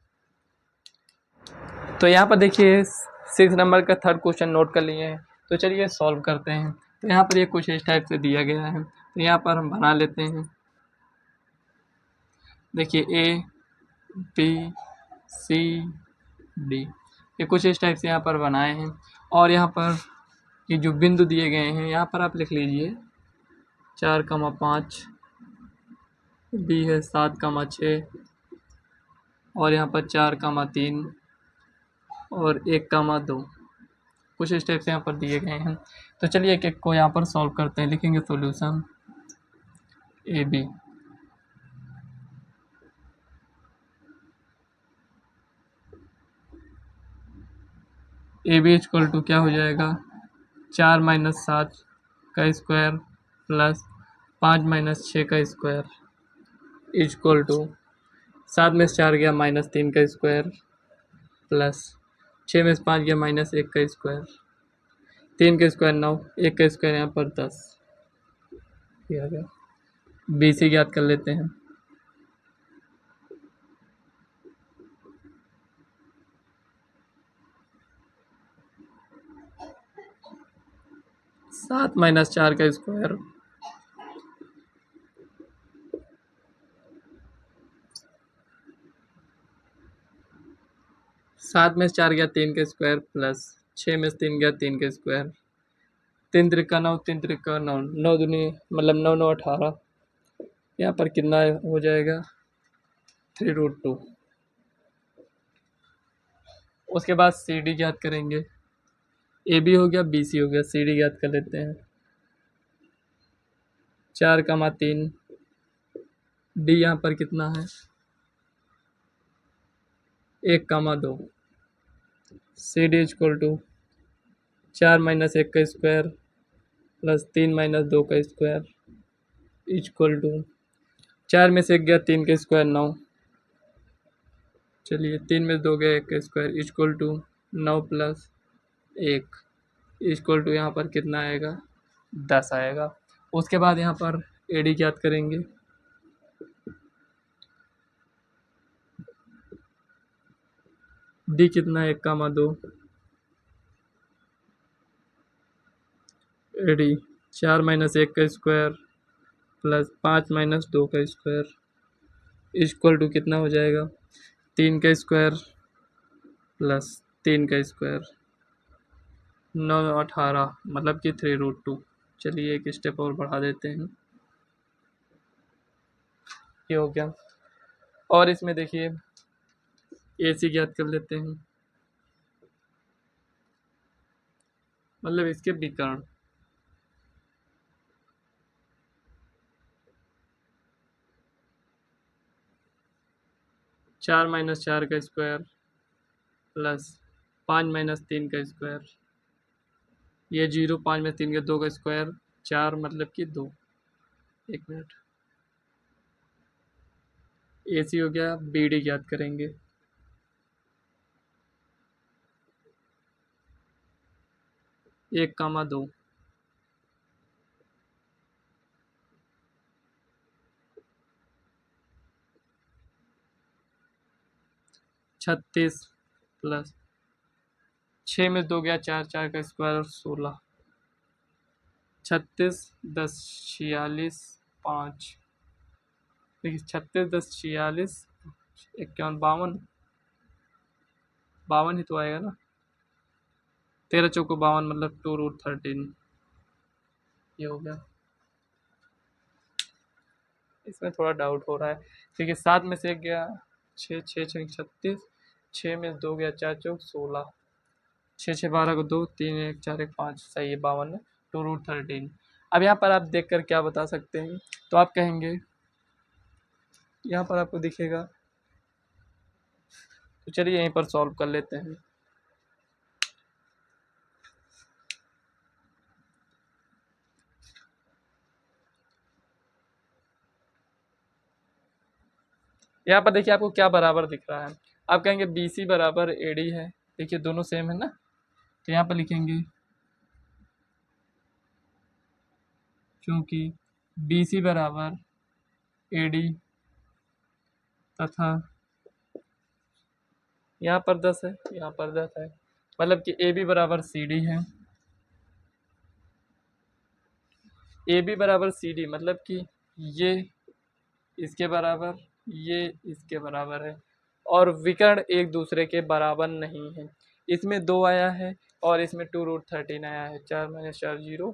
तो यहाँ पर देखिए 6 नंबर का थर्ड क्वेश्चन नोट कर लिए हैं, तो चलिए सॉल्व करते हैं। तो यहाँ पर ये कुछ इस टाइप से दिया गया है, तो यहाँ पर हम बना लेते हैं। देखिए A B C D, ये कुछ इस टाइप से यहाँ पर बनाए हैं। और यहाँ पर ये जो बिंदु दिए गए हैं यहाँ पर आप लिख लीजिए 4,5, B है 7,6 और यहाँ पर 4,3 और 1,2, कुछ इस टाइप से यहाँ पर दिए गए हैं। तो चलिए एक एक को यहाँ पर सॉल्व करते हैं। लिखेंगे solution A B, A B equal to क्या हो जाएगा, 4 माइनस 7 का स्क्वायर प्लस 5 माइनस 6 का स्क्वायर इक्वल टू 7 में से 4 गया -3 का स्क्वायर प्लस 6 में से 5 गया -1 का स्क्वायर, 3 का स्क्वायर 9, 1 का स्क्वायर यहाँ पर 10 किया गया। बी सी ज्ञात कर लेते हैं। सात माइनस 4 का स्क्वायर 7 में से 4 गया 3 का स्क्वायर प्लस 6 में से 3 गया 3 का स्क्वायर, 3 त्रिका 9, 3 त्रिका 9, 9 दूनी मतलब 9 9 18। यहाँ पर कितना हो जाएगा 3√2। उसके बाद सी डी ज्ञात करेंगे। ए बी हो गया, बी सी हो गया, सी डी ज्ञात कर लेते हैं। 4, 3, डी यहाँ पर कितना है 1, 2। सी डी इक्वल टू 4 - 1 का स्क्वायर प्लस 3 - 2 का स्क्वायर इक्वल टू 4 में से 1 गया 3 का स्क्वायर 9। चलिए 3 में से 2 गया 1 का square equal to 9 plus 1 equal to यहाँ पर कितना आएगा 10 आएगा। उसके बाद यहाँ पर ए डी ज्ञात करेंगे। डी कितना है 1, 2। ए डी 4 - 1 का स्क्वायर प्लस 5 - 2 का स्क्वायर इक्वल टू कितना हो जाएगा 3 का स्क्वायर प्लस 3 का स्क्वायर 9 18 मतलब कि 3√2। चलिए एक स्टेप और बढ़ा देते हैं, ये हो गया। और इसमें देखिए ए सी ज्ञात कर लेते हैं, मतलब इसके विकर्ण। चार माइनस 4 का स्क्वायर प्लस 5 - 3 का स्क्वायर, ये 0, 5 में 3 का 2 का स्क्वायर 4 मतलब कि 2। 1 मिनट, ए सी हो गया। बी डी ज्ञात करेंगे। 1, 2 36 प्लस 6 में 2 गया 4, 4 का स्क्वायर 16। 36 10 46 5, देखिए 36 10 46 51 52, 52 ही तो आएगा ना। 13 चौको 52 मतलब 2√13, ये हो गया। इसमें थोड़ा डाउट हो रहा है। देखिए 7 में से 1 गया 6, 6 6 36, 6 में 2 गया 4 चौक 16, 6 6 12 को 2, 3 1 4 1 5, सही है 52 है 2√13। अब यहाँ पर आप देखकर क्या बता सकते हैं, तो आप कहेंगे यहाँ पर आपको दिखेगा, तो चलिए यहीं पर सॉल्व कर लेते हैं। यहाँ पर देखिए आपको क्या बराबर दिख रहा है, आप कहेंगे बी सी बराबर ए डी है। देखिए दोनों सेम है ना, तो यहाँ पर लिखेंगे क्योंकि बी सी बराबर ए डी तथा यहाँ पर 10 है, यहाँ पर 10 है, मतलब कि ए बी बराबर सी डी है। ए बी बराबर सी डी मतलब कि ये इसके बराबर, ये इसके बराबर है, और विकर्ण एक दूसरे के बराबर नहीं है। इसमें 2 आया है और इसमें 2√13 आया है। 4 - 4 0,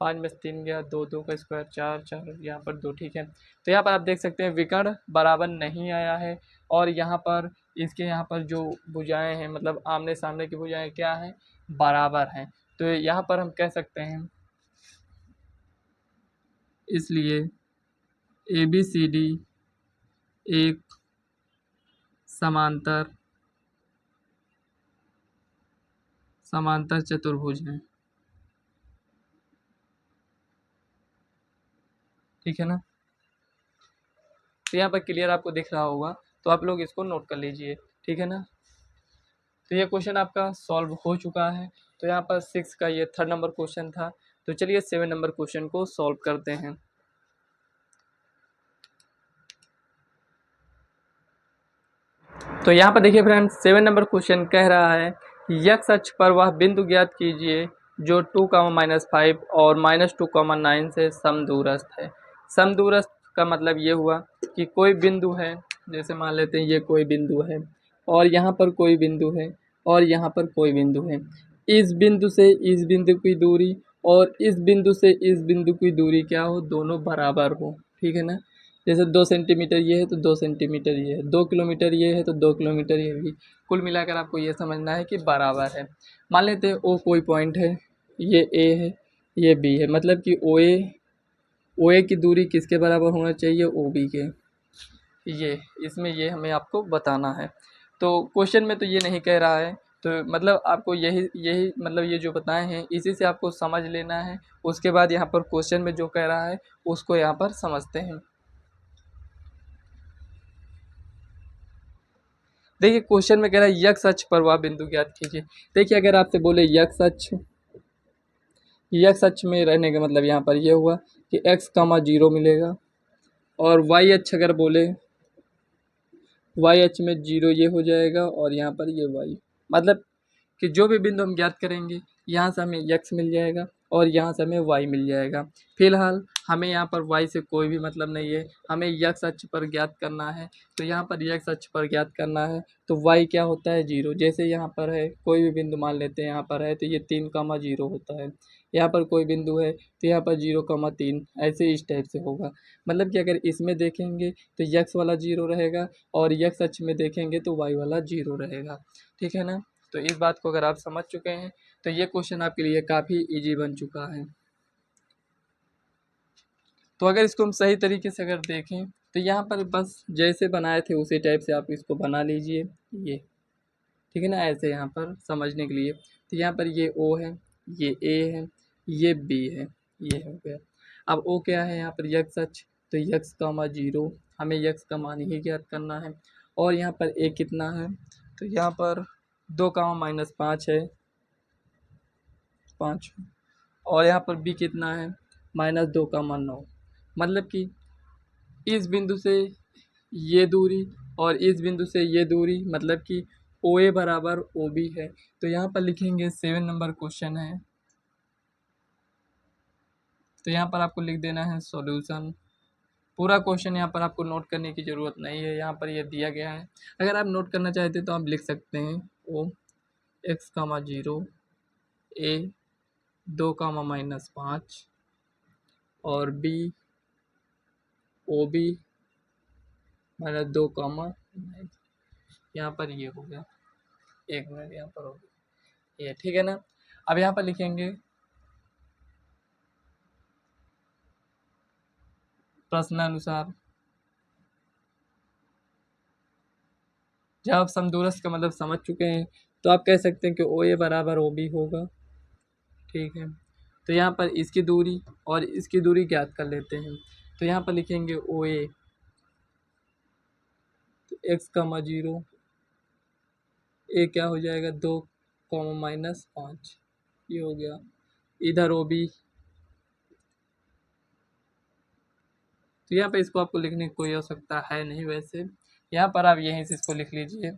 5 में से 3 गया 2, 2 का स्क्वायर 4 4, यहाँ पर 2, ठीक है। तो यहाँ पर आप देख सकते हैं विकर्ण बराबर नहीं आया है, और यहाँ पर इसके यहाँ पर जो भुजाएं हैं मतलब आमने सामने की भुजाएं क्या हैं, बराबर हैं। तो यहाँ पर हम कह सकते हैं इसलिए ए बी सी डी एक समांतर चतुर्भुज है, ठीक है ना। तो यहाँ पर क्लियर आपको दिख रहा होगा, तो आप लोग इसको नोट कर लीजिए, ठीक है ना। तो ये क्वेश्चन आपका सॉल्व हो चुका है। तो यहाँ पर 6 का ये 3rd नंबर क्वेश्चन था। तो चलिए 7 नंबर क्वेश्चन को सॉल्व करते हैं। तो यहाँ पर देखिए फ्रेंड्स 7 नंबर क्वेश्चन कह रहा है कि एक्स अक्ष पर वह बिंदु ज्ञात कीजिए जो 2, -5 और -2, 9 से समदूरस्थ है। समदूरस्थ का मतलब ये हुआ कि कोई बिंदु है, जैसे मान लेते हैं ये कोई बिंदु है, और यहाँ पर कोई बिंदु है और यहाँ पर कोई बिंदु है। इस बिंदु से इस बिंदु की दूरी और इस बिंदु से इस बिंदु की दूरी क्या हो, दोनों बराबर हो, ठीक है ना। जैसे 2 सेंटीमीटर ये है तो 2 सेंटीमीटर ये है, 2 किलोमीटर ये है तो 2 किलोमीटर ये भी। कुल मिलाकर आपको ये समझना है कि बराबर है। मान लेते हैं ओ कोई पॉइंट है, ये ए है, ये बी है, मतलब कि ओ ए की दूरी किसके बराबर होना चाहिए, ओ बी के। ये इसमें ये हमें आपको बताना है। तो क्वेश्चन में तो ये नहीं कह रहा है, तो मतलब आपको यही यही मतलब ये जो बताए हैं इसी से आपको समझ लेना है। उसके बाद यहाँ पर क्वेश्चन में जो कह रहा है उसको यहाँ पर समझते हैं। देखिए क्वेश्चन में कह रहा है यक्स अक्ष पर वह बिंदु ज्ञात कीजिए। देखिए अगर आपसे बोले यक्स अक्ष में रहने का मतलब यहाँ पर ये हुआ कि एक्स कामा 0 मिलेगा, और वाई अक्ष अगर बोले वाई अक्ष में 0 ये हो जाएगा और यहाँ पर ये वाई, मतलब कि जो भी बिंदु हम ज्ञात करेंगे यहाँ से हमें यक्स मिल जाएगा और यहाँ से हमें वाई मिल जाएगा। फिलहाल हमें यहाँ पर वाई से कोई भी मतलब नहीं है, हमें यक्स अक्ष पर ज्ञात करना है। तो यहाँ पर यक्स अक्ष पर ज्ञात करना है तो वाई क्या होता है, 0। जैसे यहाँ पर है कोई भी बिंदु मान लेते हैं, यहाँ पर है तो ये 3,0 होता है। यहाँ पर कोई बिंदु है तो यहाँ पर 0,3, ऐसे इस टाइप से होगा। मतलब कि अगर इसमें देखेंगे तो यक्स वाला 0 रहेगा और यक्स अक्ष में देखेंगे तो वाई वाला 0 रहेगा, ठीक है ना। तो इस बात को अगर आप समझ चुके हैं तो ये क्वेश्चन आपके लिए काफ़ी इजी बन चुका है। तो अगर इसको हम सही तरीके से अगर देखें तो यहाँ पर बस जैसे बनाए थे उसी टाइप से आप इसको बना लीजिए, ये ठीक है ना, ऐसे यहाँ पर समझने के लिए। तो यहाँ पर ये ओ है, ये ए है, ये बी है, ये हो गया। अब ओ क्या है, यहाँ पर यक्स अक्ष, तो यक्स कामा 0, हमें यक्स का मान ही ज्ञात करना है। और यहाँ पर ए कितना है, तो यहाँ पर 2,-5 है, 5। और यहाँ पर बी कितना है, -2,9। मतलब कि इस बिंदु से ये दूरी और इस बिंदु से ये दूरी, मतलब कि ओ ए बराबर ओ बी है। तो यहाँ पर लिखेंगे 7 नंबर क्वेश्चन है, तो यहाँ पर आपको लिख देना है सॉल्यूशन। पूरा क्वेश्चन यहाँ पर आपको नोट करने की ज़रूरत नहीं है, यहाँ पर ये दिया गया है। अगर आप नोट करना चाहते तो आप लिख सकते हैं ओ एक्स कामा 0, ए 2,-5 और बी ओ बी -2,9। यहाँ पर ये हो गया, 1 मिनट यहाँ पर हो गया ये, ठीक है ना। अब यहाँ पर लिखेंगे प्रश्नानुसार, जब आप समदूरस्थ का मतलब समझ चुके हैं तो आप कह सकते हैं कि ओ ए बराबर ओ बी होगा, ठीक है। तो यहाँ पर इसकी दूरी और इसकी दूरी ज्ञात कर लेते हैं। तो यहाँ पर लिखेंगे ओ ए, तो एक्स कामा 0, ए क्या हो जाएगा 2,-5, ये हो गया। इधर ओ बी, तो यहाँ पर इसको आपको लिखने की कोई आवश्यकता है नहीं, वैसे यहाँ पर आप यहीं से इसको लिख लीजिए।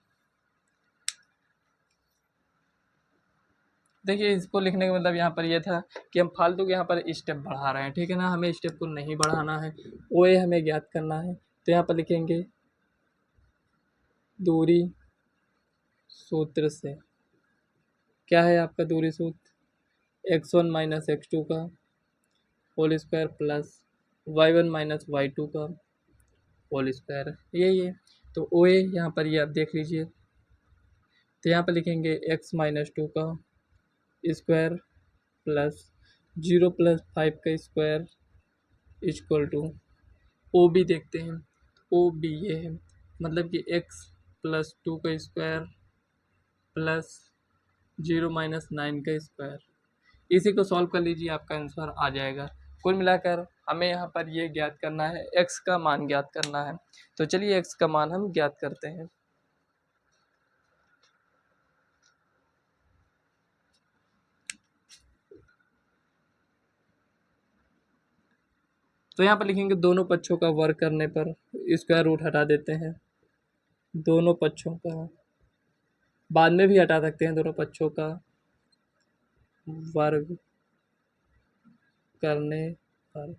देखिए इसको लिखने का मतलब यहाँ पर ये था कि हम फालतू के यहाँ पर स्टेप बढ़ा रहे हैं, ठीक है ना, हमें स्टेप को नहीं बढ़ाना है, ओ ए हमें ज्ञात करना है। तो यहाँ पर लिखेंगे दूरी सूत्र से, क्या है आपका दूरी सूत्र, x1 माइनस x2 का whole square plus y1 minus y2 का होल स्क्वायर, यही है। तो ओ ए यहाँ पर ये आप देख लीजिए, तो यहाँ पर लिखेंगे x माइनस 2 का स्क्वायर प्लस 0+5 का square equal to O B देखते हैं, ओ बी ये है, मतलब कि x+2 का स्क्वायर प्लस 0-9 का स्क्वायर। इसी को सॉल्व कर लीजिए, आपका आंसर आ जाएगा। कुल मिलाकर हमें यहाँ पर ये ज्ञात करना है, x का मान ज्ञात करना है। तो चलिए x का मान हम ज्ञात करते हैं। तो यहाँ पर लिखेंगे दोनों पक्षों का वर्ग करने पर स्क्वायर रूट हटा देते हैं, दोनों पक्षों का, बाद में भी हटा सकते हैं, दोनों पक्षों का वर्ग करने पर,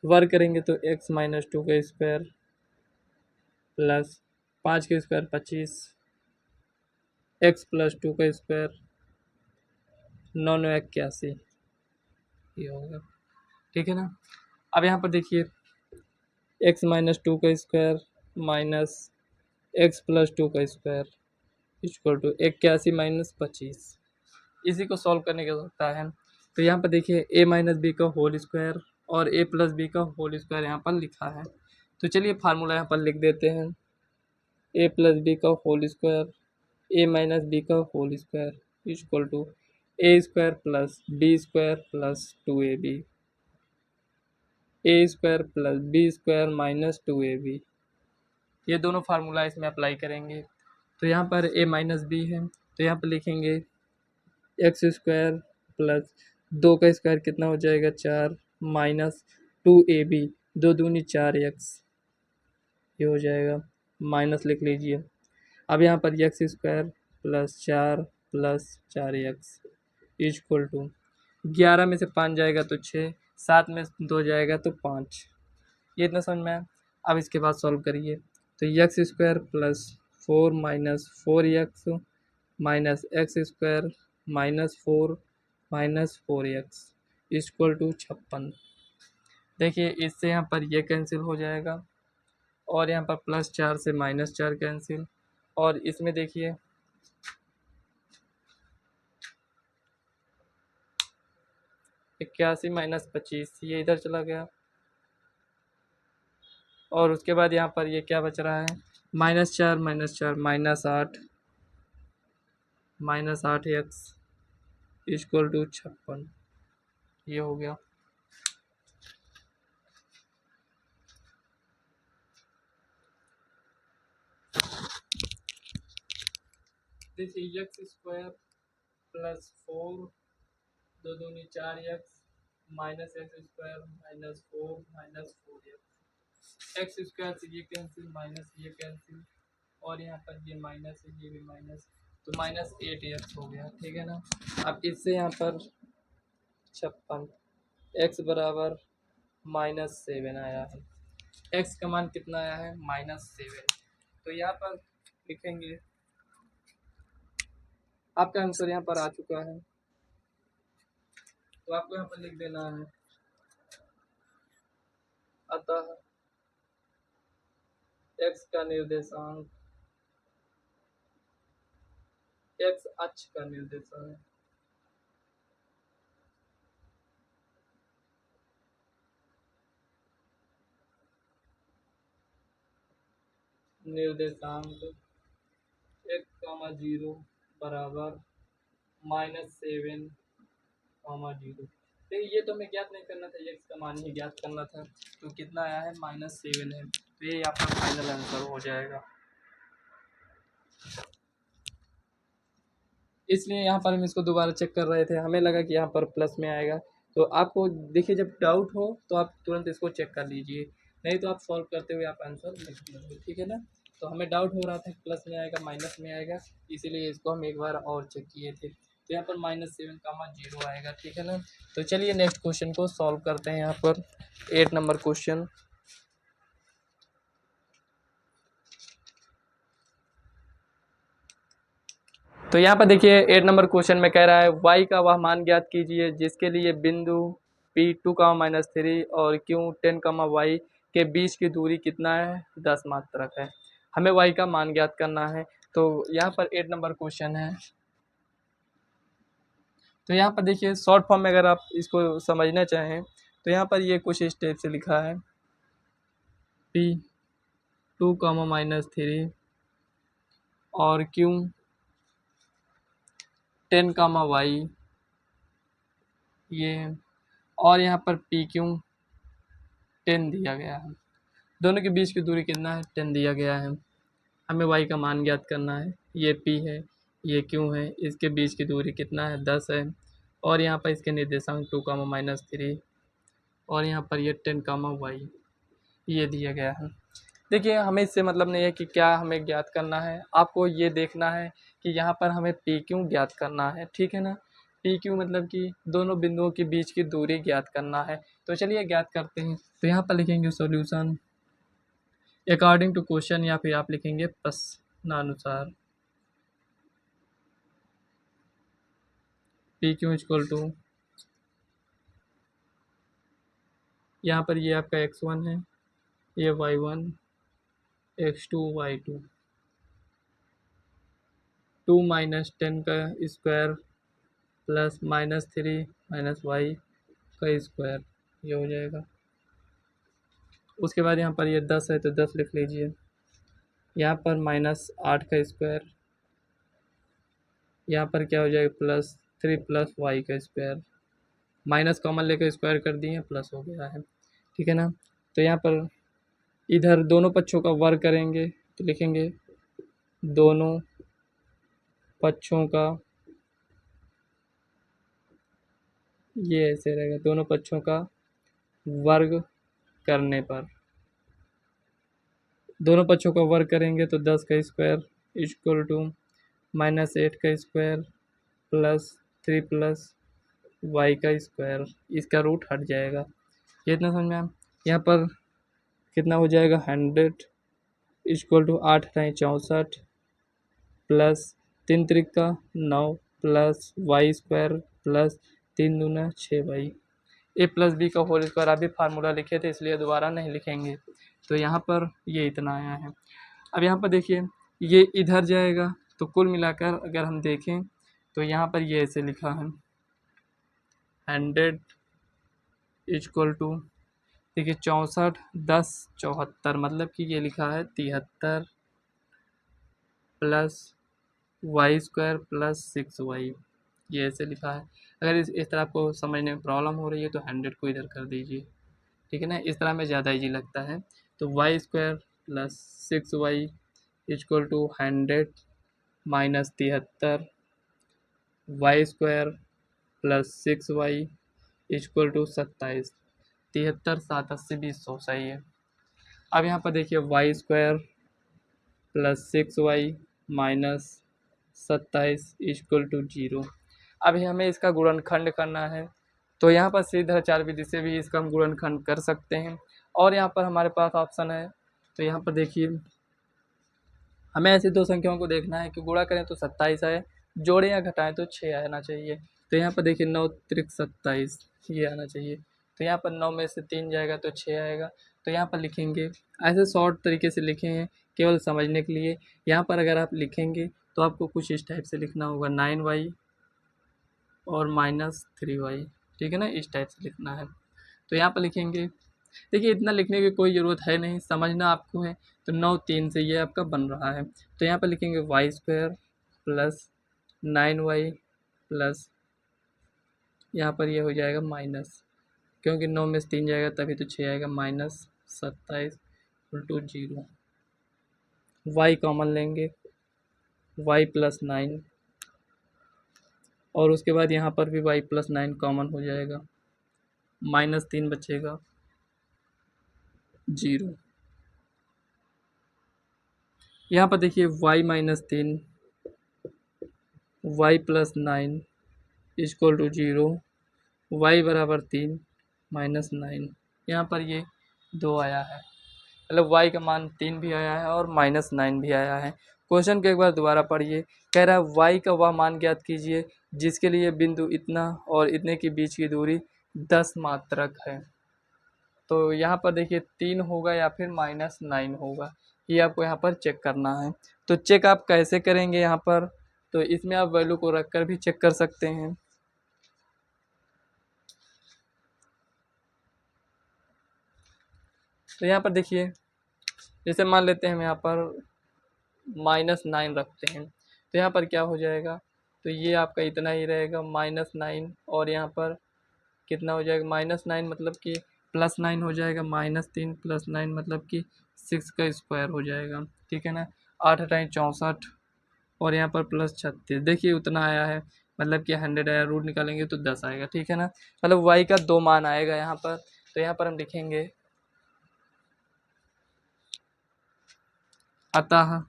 वर्ग करेंगे तो x-2 का स्क्वायर प्लस 5 का स्क्वायर 25 एक्स प्लस टू का स्क्वायर 9 × 81 ये होगा, ठीक है ना। अब यहाँ पर देखिए एक्स माइनस टू का square minus x plus two का स्क्वायर इक्वल टू 81 माइनस 25। इसी को सॉल्व करने की आवश्यकता है। तो यहाँ पर देखिए ए माइनस बी का होल स्क्वायर और ए प्लस बी का होल स्क्वायर यहाँ पर लिखा है। तो चलिए फार्मूला यहाँ पर लिख देते हैं, ए प्लस बी का whole square A minus B का whole square equal to A square plus B square plus 2ab, A square plus B square minus 2ab। ये दोनों फार्मूला इसमें अप्लाई करेंगे। तो यहाँ पर ए माइनस बी है, तो यहाँ पर लिखेंगे एक्स स्क्वायर प्लस 2 का स्क्वायर कितना हो जाएगा 4 माइनस 2ab, 2 दूनी 4x ये हो जाएगा, माइनस लिख लीजिए। अब यहाँ पर X square plus 4 plus 4x equal to 11 में से 5 जाएगा तो 6, 7 में 2 जाएगा तो 5। ये इतना समझ में आया। अब इसके बाद सॉल्व करिए। तो X square plus 4 minus 4x minus X square minus 4 minus 4x equal to 56। देखिए इससे यहाँ पर ये कैंसिल हो जाएगा और यहाँ पर प्लस 4 से माइनस 4 कैंसिल, और इसमें देखिए 81 माइनस 25 ये इधर चला गया, और उसके बाद यहाँ पर ये क्या बच रहा है minus 4 minus 8 minus 8x equal to 56 ये हो गया। This is X square plus 4 2 दूनी 4x minus X square minus 4 minus 4x, X square से ये कैंसिल माइनस ये कैंसिल, और यहाँ पर ये माइनस है ये भी माइनस, तो माइनस 8x हो गया, ठीक है ना। अब इससे यहाँ पर 56 x बराबर माइनस 7 आया है, x का मान कितना आया है -7। तो यहाँ पर लिखेंगे आपका आंसर यहाँ पर आ चुका है, तो आपको यहाँ पर लिख देना है अतः x का निर्देशांक x अक्ष का निर्देशांक x, 0 बराबर -7, 0। तो ये तो हमें ज्ञात नहीं करना था, x का मान ही ज्ञात करना था। तो कितना आया है -7 है, तो ये आपका फाइनल आंसर हो जाएगा। इसलिए यहाँ पर हम इसको दोबारा चेक कर रहे थे, हमें लगा कि यहाँ पर प्लस में आएगा। तो आपको देखिए जब डाउट हो तो आप तुरंत इसको चेक कर लीजिए, नहीं तो आप सॉल्व करते हुए आप आंसर लिख लीजिए, ठीक है ना। तो हमें डाउट हो रहा था प्लस में आएगा माइनस में आएगा, इसीलिए इसको हम एक बार और चेक किए थे। तो यहाँ पर -7, 0 आएगा, ठीक है ना। तो चलिए नेक्स्ट क्वेश्चन को सॉल्व करते हैं। यहाँ पर 8 नंबर क्वेश्चन। तो यहाँ पर देखिए 8 नंबर क्वेश्चन में कह रहा है y का वह मान ज्ञात कीजिए जिसके लिए बिंदु P 2, और Q 10, y के बीच की दूरी कितना है 10 मात्रक है। हमें y का मान ज्ञात करना है। तो यहाँ पर 8 नंबर क्वेश्चन है। तो यहाँ पर देखिए शॉर्ट फॉर्म में अगर आप इसको समझना चाहें तो यहाँ पर ये कुछ स्टेप से लिखा है P 2, और Q 10, y ये, और यहाँ पर पी क्यू 10 दिया गया है। दोनों के बीच की दूरी कितना है 10 दिया गया है। हमें y का मान ज्ञात करना है। ये p है ये q है, इसके बीच की दूरी कितना है 10 है, और यहाँ पर इसके निर्देशांक 2, और यहाँ पर ये 10, y ये दिया गया है। देखिए हमें इससे मतलब नहीं है कि क्या हमें ज्ञात करना है, आपको ये देखना है कि यहाँ पर हमें पी क्यू ज्ञात करना है, ठीक है ना। पी क्यू मतलब कि दोनों बिंदुओं के बीच की दूरी ज्ञात करना है। तो चलिए ज्ञात करते हैं। तो यहाँ पर लिखेंगे सॉल्यूशन अकॉर्डिंग टू क्वेश्चन, या फिर आप लिखेंगे प्रश्नानुसार। पी क्यू इक्वल टू, यहाँ पर ये आपका x1 है, ये y1, x2 y2, 2 माइनस 10 का स्क्वायर प्लस -3 माइनस वाई का स्क्वायर, ये हो जाएगा। उसके बाद यहाँ पर ये 10 है तो 10 लिख लीजिए, यहाँ पर -8 का स्क्वायर, यहाँ पर क्या हो जाएगा +3 प्लस वाई का स्क्वायर, माइनस कॉमन लेकर स्क्वायर कर दिए, प्लस हो गया है, ठीक है ना। तो यहाँ पर इधर दोनों पक्षों का वर्ग करेंगे तो लिखेंगे दोनों पक्षों का, ये ऐसे रहेगा, दोनों पक्षों का वर्ग करने पर, दोनों पक्षों का वर्ग करेंगे तो 10 का स्क्वायर इक्वल टू -8 का स्क्वायर प्लस 3 प्लस वाई का स्क्वायर, इसका रूट हट जाएगा। ये इतना समझ में आया। यहाँ पर कितना हो जाएगा 100 इक्वल टू 8 × 64 प्लस 3 त्रिका 9 प्लस वाई स्क्वायर प्लस 3 दूना 6 वाई। ए प्लस बी का होल स्क्वायर अभी फार्मूला लिखे थे इसलिए दोबारा नहीं लिखेंगे। तो यहाँ पर ये इतना आया है। अब यहाँ पर देखिए ये इधर जाएगा तो कुल मिलाकर अगर हम देखें तो यहाँ पर ये ऐसे लिखा है 100 इक्वल टू, देखिए 64 10 74, मतलब कि ये लिखा है 73 plus Y square plus 6y, ये ऐसे लिखा है। अगर इस तरह आपको समझने में प्रॉब्लम हो रही है तो 100 को इधर कर दीजिए, ठीक है ना, इस तरह में ज़्यादा ईजी लगता है। तो Y square plus 6y equal to 100 minus 73 Y square plus 6y equal to 27, 73 7 80 20 सही है। अब यहाँ पर देखिए y square plus 6y minus 27 equal to 0। अभी हमें इसका गुणनखंड करना है तो यहाँ पर सीधाचार विधि से भी इसका हम गुणनखंड कर सकते हैं। और यहाँ पर हमारे पास ऑप्शन है, तो यहाँ पर देखिए हमें ऐसी दो संख्याओं को देखना है कि गुणा करें तो 27 आए, जोड़ें या घटाएं तो 6 आना चाहिए। तो यहाँ पर देखिए 9 त्रिक 27 ये आना चाहिए। तो यहाँ पर 9 में से 3 जाएगा तो 6 आएगा। तो यहाँ पर लिखेंगे, ऐसे शॉर्ट तरीके से लिखे हैं केवल समझने के लिए। यहाँ पर अगर आप लिखेंगे तो आपको कुछ इस टाइप से लिखना होगा 9y और -3y, ठीक है ना, इस टाइप से लिखना है। तो यहाँ पर लिखेंगे, देखिए इतना लिखने की कोई ज़रूरत है नहीं, समझना आपको है। तो 9 3 से ये आपका बन रहा है। तो यहाँ पर लिखेंगे Y square plus 9y plus, यहाँ पर ये हो जाएगा माइनस, क्योंकि 9 में से 3 जाएगा तभी तो 6 आएगा, -27 = 0। y कॉमन लेंगे, y प्लस 9 और उसके बाद यहाँ पर भी y प्लस 9 कॉमन हो जाएगा, -3 बचेगा 0। यहाँ पर देखिए y minus 3 y plus 9 equal to 0, y बराबर 3 -9, यहाँ पर ये 2 आया है, मतलब y का मान 3 भी आया है और -9 भी आया है। क्वेश्चन को एक बार दोबारा पढ़िए, कह रहा है y का वह मान ज्ञात कीजिए जिसके लिए बिंदु इतना और इतने के बीच की दूरी 10 मात्रक है। तो यहाँ पर देखिए 3 होगा या फिर -9 होगा, ये आपको यहाँ पर चेक करना है। तो चेक आप कैसे करेंगे यहाँ पर, तो इसमें आप वैल्यू को रख कर भी चेक कर सकते हैं। तो यहाँ पर देखिए जैसे मान लेते हैं हम यहाँ पर -9 रखते हैं, तो यहाँ पर क्या हो जाएगा, तो ये आपका इतना ही रहेगा -9 और यहाँ पर कितना हो जाएगा -9 मतलब कि +9 हो जाएगा, -3 + 9 मतलब कि 6 का स्क्वायर हो जाएगा, ठीक है ना। 8 × 64 और यहाँ पर +36, देखिए उतना आया है, मतलब कि 100 आया, रूट निकालेंगे तो 10 आएगा, ठीक है ना। मतलब y का 2 मान आएगा यहाँ पर। तो यहाँ पर हम लिखेंगे अतः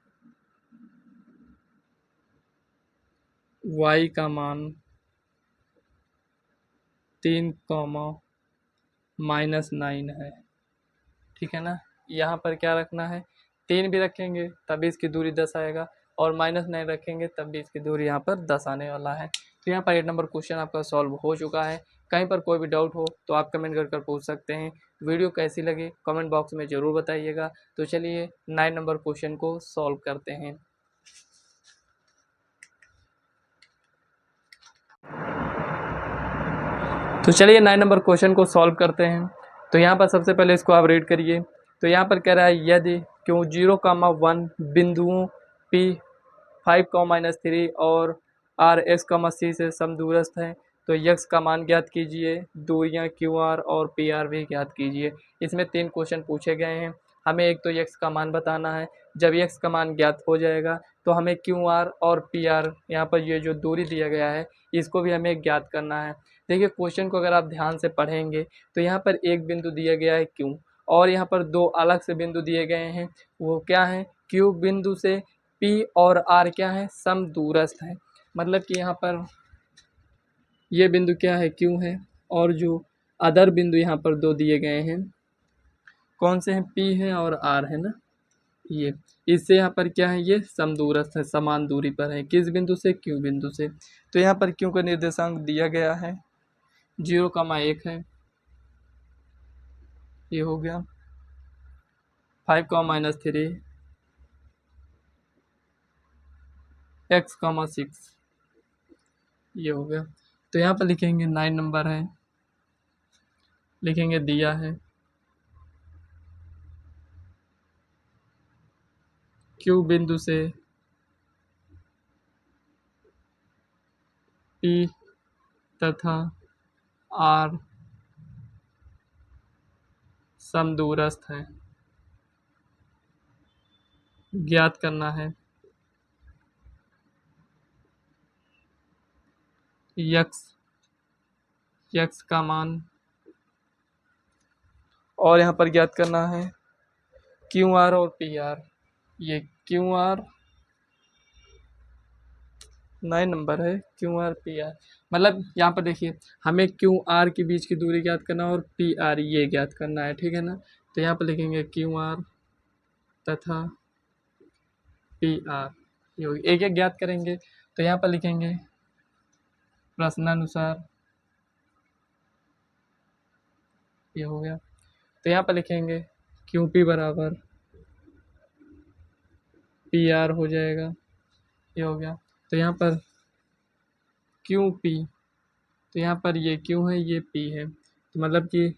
y का मान 3, -9 है, ठीक है ना। यहाँ पर क्या रखना है, 3 भी रखेंगे तभी इसकी दूरी 10 आएगा, और माइनस नहीं रखेंगे तब भी इसकी दूरी यहाँ पर 10 आने वाला है। तो यहाँ पर 8 नंबर क्वेश्चन आपका सॉल्व हो चुका है। कहीं पर कोई भी डाउट हो तो आप कमेंट कर पूछ सकते हैं। वीडियो कैसी लगी कमेंट बॉक्स में ज़रूर बताइएगा। तो चलिए 9 नंबर क्वेश्चन को सॉल्व करते हैं। तो चलिए 9 नंबर क्वेश्चन को सॉल्व करते हैं। तो यहाँ पर सबसे पहले इसको आप रीड करिए। तो यहाँ पर कह रहा है यदि क्यों 0,1 बिंदुओं P 5, -3 और R X, C से समदूरस्थ हैं तो यक्स का मान ज्ञात कीजिए, दूरियां QR और PR भी ज्ञात कीजिए। इसमें 3 क्वेश्चन पूछे गए हैं। हमें एक तो यक्स का मान बताना है। जब यक्स का मान ज्ञात हो जाएगा तो हमें QR और PR यहाँ पर ये जो दूरी दिया गया है इसको भी हमें ज्ञात करना है। देखिए क्वेश्चन को अगर आप ध्यान से पढ़ेंगे तो यहाँ पर एक बिंदु दिया गया है Q और यहाँ पर 2 अलग से बिंदु दिए गए हैं। वो क्या है? Q बिंदु से P और R क्या है? समदूरस्थ है। मतलब कि यहाँ पर ये बिंदु क्या है? Q है और जो अदर बिंदु यहाँ पर 2 दिए गए हैं कौन से हैं? P है और R है ना। ये इससे यहाँ पर क्या है? ये समदूरस्थ है, समान दूरी पर है। किस बिंदु से? Q बिंदु से। तो यहाँ पर Q का निर्देशांक दिया गया है 0,1 है, ये हो गया 5, -3 X, 6 ये हो गया। तो यहाँ पर लिखेंगे 9 नंबर है, लिखेंगे दिया है Q बिंदु से P तथा R समदूरस्थ है, ज्ञात करना है यक्स का मान और यहाँ पर ज्ञात करना है QR और PR। ये QR 9 नंबर है, QR PR मतलब यहाँ पर देखिए हमें QR के बीच की दूरी ज्ञात करना और PR ये ज्ञात करना है, ठीक है ना। तो यहाँ पर लिखेंगे QR तथा PR ये होगी, एक एक ज्ञात करेंगे। तो यहाँ पर लिखेंगे प्रश्नानुसार ये हो गया। तो यहाँ पर लिखेंगे QP बराबर PR हो जाएगा, ये हो गया। तो यहाँ पर QP, तो यहाँ पर ये Q है ये P है, तो मतलब कि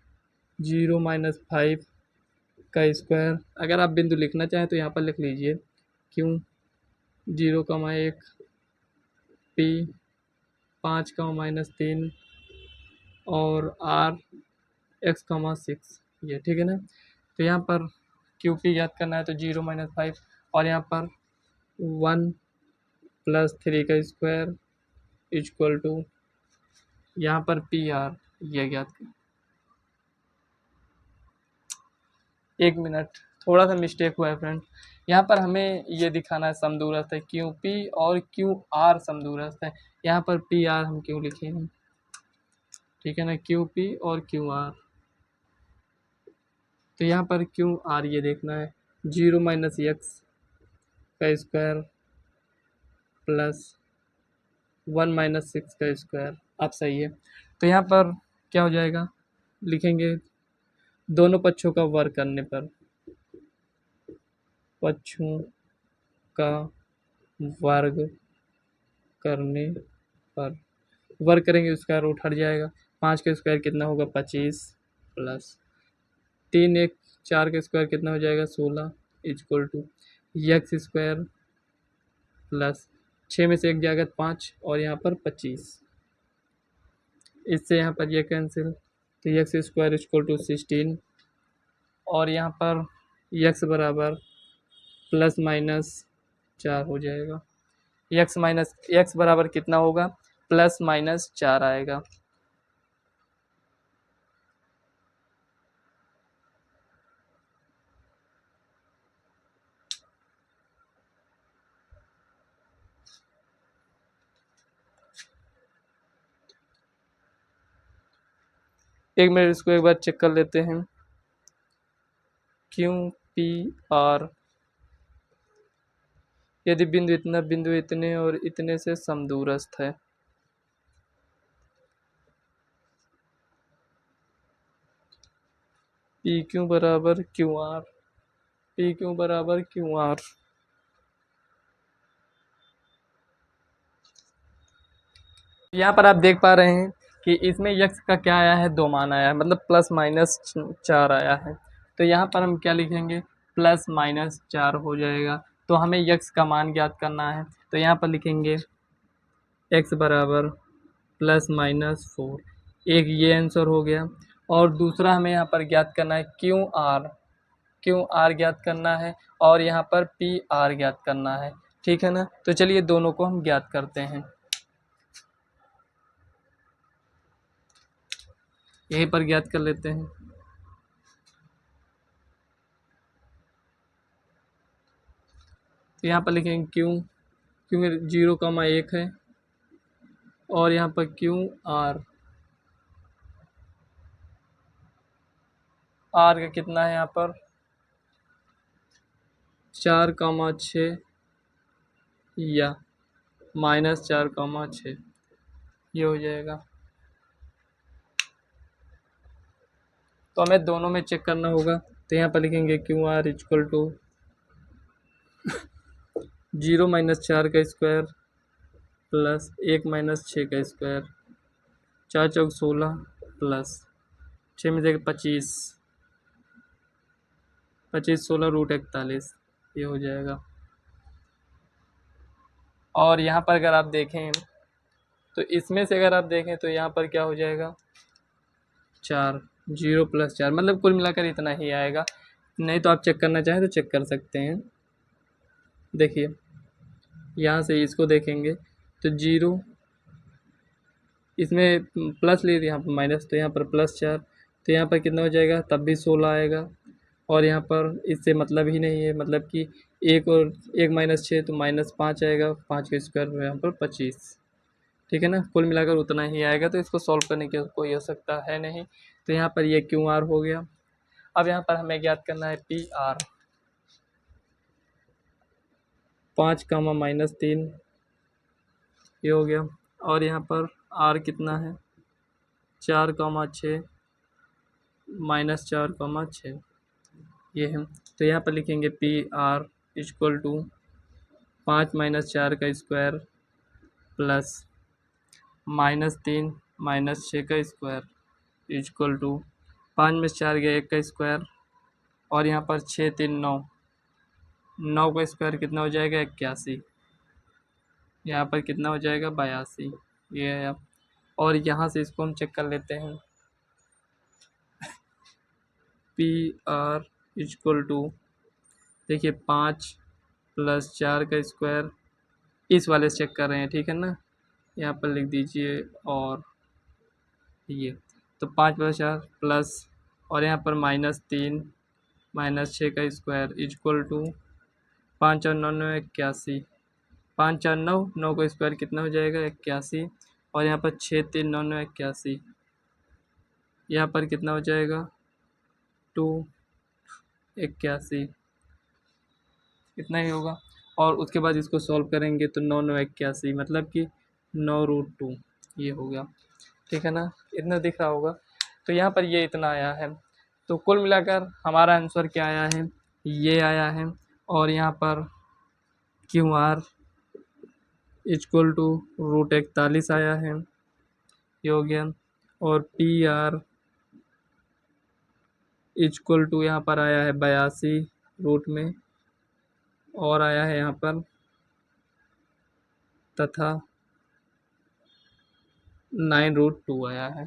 0-5 का स्क्वायर। अगर आप बिंदु लिखना चाहें तो यहाँ पर लिख लीजिए Q 0,1 P 5, -3 और R X, 6 ये ठीक है ना। तो यहाँ पर QP याद करना है तो 0-5 और यहाँ पर 1+3 का स्क्वायर इक्वल टू यहाँ पर PR ये ज्ञात कर। 1 मिनट थोड़ा सा मिस्टेक हुआ है फ्रेंड। यहाँ पर हमें ये दिखाना है समदूरस्थ है, QP और QR समदूरस्थ है। यहाँ पर PR हम क्यों लिखे हैं, ठीक है ना, QP और QR। तो यहाँ पर QR ये देखना है 0-x का स्क्वायर प्लस 1-6 का स्क्वायर। अब सही है। तो यहाँ पर क्या हो जाएगा, लिखेंगे दोनों पक्षों का वर्ग करने पर, पक्षों का वर्ग करने पर वर्ग करेंगे स्क्वायर रूट हट जाएगा। 5 का स्क्वायर कितना होगा 25 प्लस 3 1 4 का स्क्वायर कितना हो जाएगा 16 equal to x square plus 6 में से 1 जाएगा 5 और यहाँ पर 25। इससे यहाँ पर ये कैंसिल, तो एक्स स्क्वायर इक्वल टू 16 और यहाँ पर एक्स बराबर +-4 हो जाएगा। एक्स बराबर कितना होगा +-4 आएगा। एक मिनट इसको एक बार चेक कर लेते हैं। QPR यदि बिंदु इतने और इतने से समदूरस्थ है। पी क्यू बराबर क्यू आर, पी क्यू बराबर क्यू आर। यहाँ पर आप देख पा रहे हैं कि इसमें यक्स का क्या आया है, 2 मान आया है, मतलब प्लस माइनस 4 आया है। तो यहाँ पर हम क्या लिखेंगे, प्लस माइनस 4 हो जाएगा। तो हमें यक्स का मान ज्ञात करना है, तो यहाँ पर लिखेंगे एक्स बराबर प्लस माइनस 4। एक ये आंसर हो गया। और दूसरा हमें यहाँ पर ज्ञात करना है क्यू आर, क्यू आर ज्ञात करना है, और यहाँ पर पी आर ज्ञात करना है। ठीक है ना। तो चलिए दोनों को हम ज्ञात करते हैं। यहीं पर ज्ञात कर लेते हैं। तो यहाँ पर लिखेंगे क्यू, क्योंकि 0,1 है, और यहाँ पर क्यू आर, आर का कितना है यहाँ पर 4,6 या -4,6, ये हो जाएगा। तो हमें दोनों में चेक करना होगा। तो यहाँ पर लिखेंगे क्यू आर इक्वल टू 0 - 4 का स्क्वायर प्लस 1 - 6 का स्क्वायर, 4 चौक 16 प्लस 6 में से 25, 25 16 √41, ये हो जाएगा। और यहाँ पर अगर आप देखें तो इसमें से अगर आप देखें तो यहाँ पर क्या हो जाएगा 4, 0 + 4, मतलब कुल मिलाकर इतना ही आएगा। नहीं तो आप चेक करना चाहें तो चेक कर सकते हैं। देखिए यहाँ से इसको देखेंगे तो 0, इसमें प्लस ले यहाँ पर माइनस, तो यहाँ पर +4, तो यहाँ पर कितना हो जाएगा, तब भी 16 आएगा। और यहाँ पर इससे मतलब ही नहीं है, मतलब कि 1 और 1 - 6 तो -5 आएगा, 5 का स्क्वायर में यहाँ पर 25। ठीक है ना। कुल मिलाकर उतना ही आएगा। तो इसको सॉल्व करने की कोई आवश्यकता है नहीं। तो यहाँ पर ये क्यू आर हो गया। अब यहाँ पर हमें ज्ञात करना है पी आर, 5, -3, ये हो गया। और यहाँ पर आर कितना है 4,6 -4,6, ये है। तो यहाँ पर लिखेंगे पी आर इक्वल टू 5 - 4 का स्क्वायर प्लस -3 - 6 का स्क्वायर इक्वल टू 5 में 4 गया 1 का स्क्वायर, और यहाँ पर 6 3 9, 9 का स्क्वायर कितना हो जाएगा 81, यहाँ पर कितना हो जाएगा 82, ये है। और यहाँ से इसको हम चेक कर लेते हैं। पी आर इक्वल टू, देखिए 5 + 4 का स्क्वायर, इस वाले से चेक कर रहे हैं। ठीक है ना। यहाँ पर लिख दीजिए, और ये तो 5 + 4 प्लस, और यहाँ पर -3 -6 का स्क्वायर इक्वल टू 5 और 9 9 81, 5 4 9, 9 का स्क्वायर कितना हो जाएगा 81, और यहाँ पर 6 3 9 9 81, यहाँ पर कितना हो जाएगा 2 81, इतना ही होगा। और उसके बाद इसको सॉल्व करेंगे तो 9 9 81, मतलब कि 9√2, ये हो गया। ठीक है ना। इतना दिख रहा होगा। तो यहाँ पर ये इतना आया है। तो कुल मिलाकर हमारा आंसर क्या आया है, ये आया है। और यहाँ पर क्यू आर इक्वल टू √41 आया है, ये हो गया। और पी आर इक्वल टू यहाँ पर आया है 82 रूट में, और आया है यहाँ पर तथा 9√2 आया है।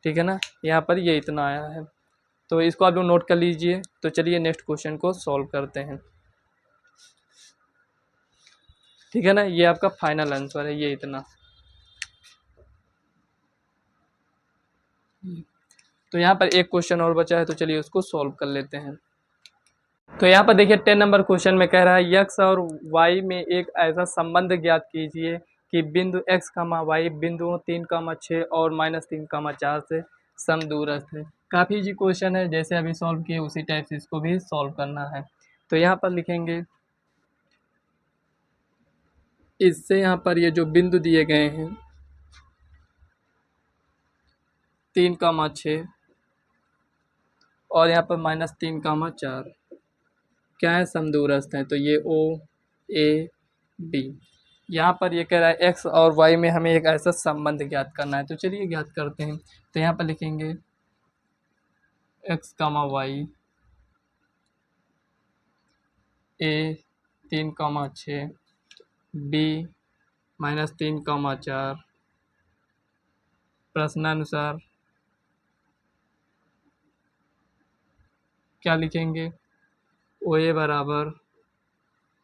ठीक है ना। यहाँ पर ये इतना आया है। तो इसको आप लोग नोट कर लीजिए। तो चलिए नेक्स्ट क्वेश्चन को सॉल्व करते हैं। ठीक है ना। ये आपका फाइनल आंसर है, ये इतना। तो यहाँ पर एक क्वेश्चन और बचा है, तो चलिए उसको सॉल्व कर लेते हैं। तो यहाँ पर देखिए 10 नंबर क्वेश्चन में कह रहा है यक्स और वाई में एक ऐसा संबंध ज्ञात कीजिए कि बिंदु x, y बिंदुओं 3, 6 और -3, 4 से समदूरस्थ है। काफ़ी इजी क्वेश्चन है, जैसे अभी सॉल्व किए उसी टाइप से इसको भी सॉल्व करना है। तो यहाँ पर लिखेंगे इससे यहाँ पर ये जो बिंदु दिए गए हैं 3,6 और यहाँ पर -3,4 क्या है, समदूरस्थ हैं। तो ये ओ ए बी। यहाँ पर ये कह रहा है एक्स और वाई में हमें एक ऐसा संबंध ज्ञात करना है। तो चलिए ज्ञात करते हैं। तो यहाँ पर लिखेंगे एक्स कामा वाई ए 3,6 बी -3,4 प्रश्नानुसार क्या लिखेंगे, ओ ए बराबर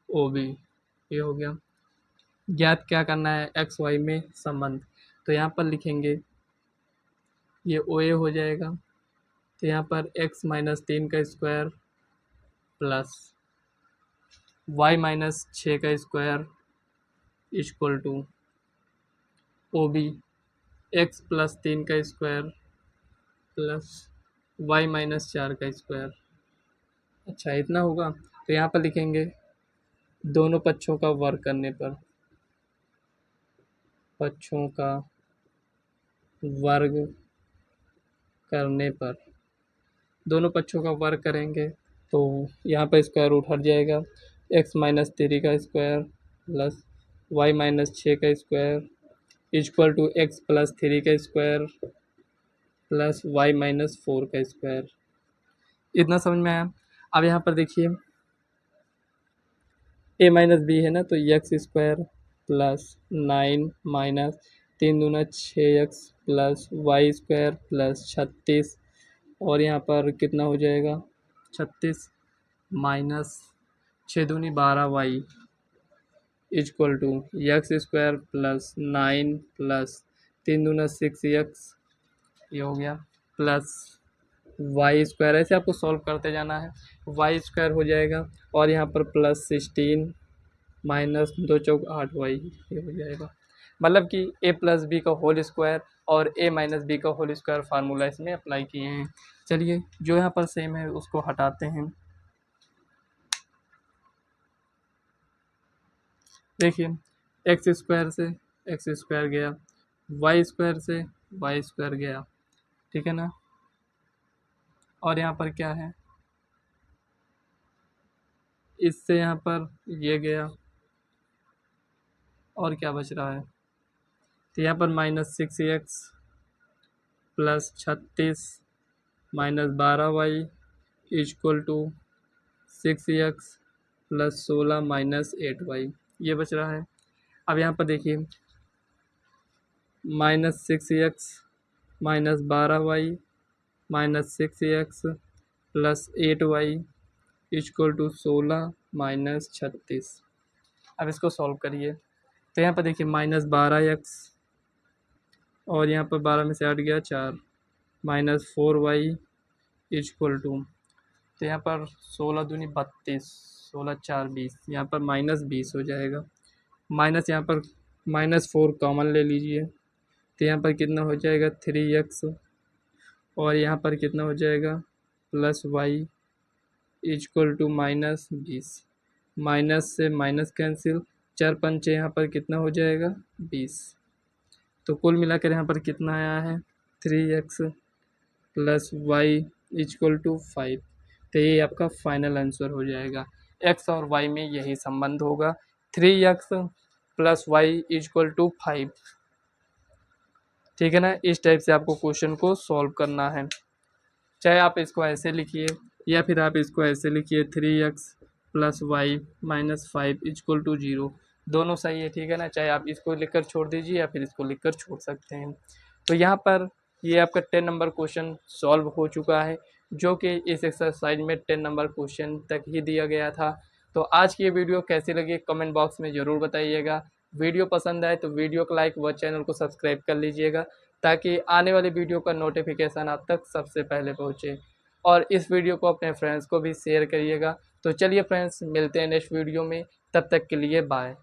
ओ बी। ये हो गया। ज्ञात क्या करना है, एक्स वाई में संबंध। तो यहाँ पर लिखेंगे ये ओ ए हो जाएगा। तो यहाँ पर x -3 का स्क्वायर प्लस y -6 का स्क्वायर इक्वल टू ओ बी एक्स +3 का स्क्वायर प्लस y -4 का स्क्वायर। अच्छा, इतना होगा। तो यहाँ पर लिखेंगे दोनों पक्षों का वर्ग करने पर, पक्षों का वर्ग करने पर, दोनों पक्षों का वर्ग करेंगे तो यहाँ पर स्क्वायर रूट हट जाएगा। x -3 का स्क्वायर प्लस y -6 का स्क्वायर इक्वल टू x +3 का स्क्वायर प्लस y -4 का स्क्वायर। इतना समझ में आया। अब यहाँ पर देखिए a - b है ना, तो एक्स स्क्वायर प्लस 9 माइनस 3 दूना 6x plus Y square plus 36 और यहाँ पर कितना हो जाएगा 36 माइनस 6 दूनी 12y equal to x square plus 9 plus 3 दूना 6x, ये हो गया, प्लस वाई स्क्वायर। ऐसे आपको सॉल्व करते जाना है। वाई स्क्वायर हो जाएगा और यहाँ पर प्लस 16 माइनस 2 चौक 8y, ये हो जाएगा। मतलब कि a + b का होल स्क्वायर और a - b का होल स्क्वायर फार्मूला इसमें अप्लाई किए हैं। चलिए जो यहाँ पर सेम है उसको हटाते हैं। देखिए एक्स स्क्वायर से एक्स स्क्वायर गया, वाई स्क्वायर से वाई स्क्वायर गया, ठीक है ना। और यहाँ पर क्या है, इससे यहाँ पर ये गया और क्या बच रहा है, तो यहाँ पर -6x plus 36 -12y equal to 6x plus 16 -8y, ये बच रहा है। अब यहाँ पर देखिए -6x -12y -6x plus 8y equal to 16 -36। अब इसको सॉल्व करिए। तो यहाँ पर देखिए -12x और यहाँ पर 12 में से 8 गया 4 -4y इक्वल टू, तो यहाँ पर 16 दूनी 32, 16 4 20, यहाँ पर -20 हो जाएगा। माइनस यहाँ पर -4 कॉमन ले लीजिए, तो यहाँ पर कितना हो जाएगा 3x और यहाँ पर कितना हो जाएगा plus y equal to -20। Minus से माइनस कैंसिल, 4 पंचे यहाँ पर कितना हो जाएगा 20। तो कुल मिलाकर यहाँ पर कितना आया है 3x plus Y equal to 5। तो ये आपका फाइनल आंसर हो जाएगा। x और y में यही संबंध होगा, 3x plus Y equal to 5, ठीक है ना। इस टाइप से आपको क्वेश्चन को सॉल्व करना है। चाहे आप इसको ऐसे लिखिए या फिर आप इसको ऐसे लिखिए 3x plus y minus 5 equal to 0, दोनों सही है, ठीक है ना। चाहे आप इसको लिखकर छोड़ दीजिए या फिर इसको लिखकर छोड़ सकते हैं। तो यहाँ पर ये आपका 10 नंबर क्वेश्चन सॉल्व हो चुका है, जो कि इस एक्सरसाइज में 10 नंबर क्वेश्चन तक ही दिया गया था। तो आज की ये वीडियो कैसी लगी कमेंट बॉक्स में ज़रूर बताइएगा। वीडियो पसंद आए तो वीडियो को लाइक व चैनल को सब्सक्राइब कर लीजिएगा, ताकि आने वाली वीडियो का नोटिफिकेशन आप तक सबसे पहले पहुँचे। और इस वीडियो को अपने फ्रेंड्स को भी शेयर करिएगा। तो चलिए फ्रेंड्स, मिलते हैं नेक्स्ट वीडियो में, तब तक के लिए बाय।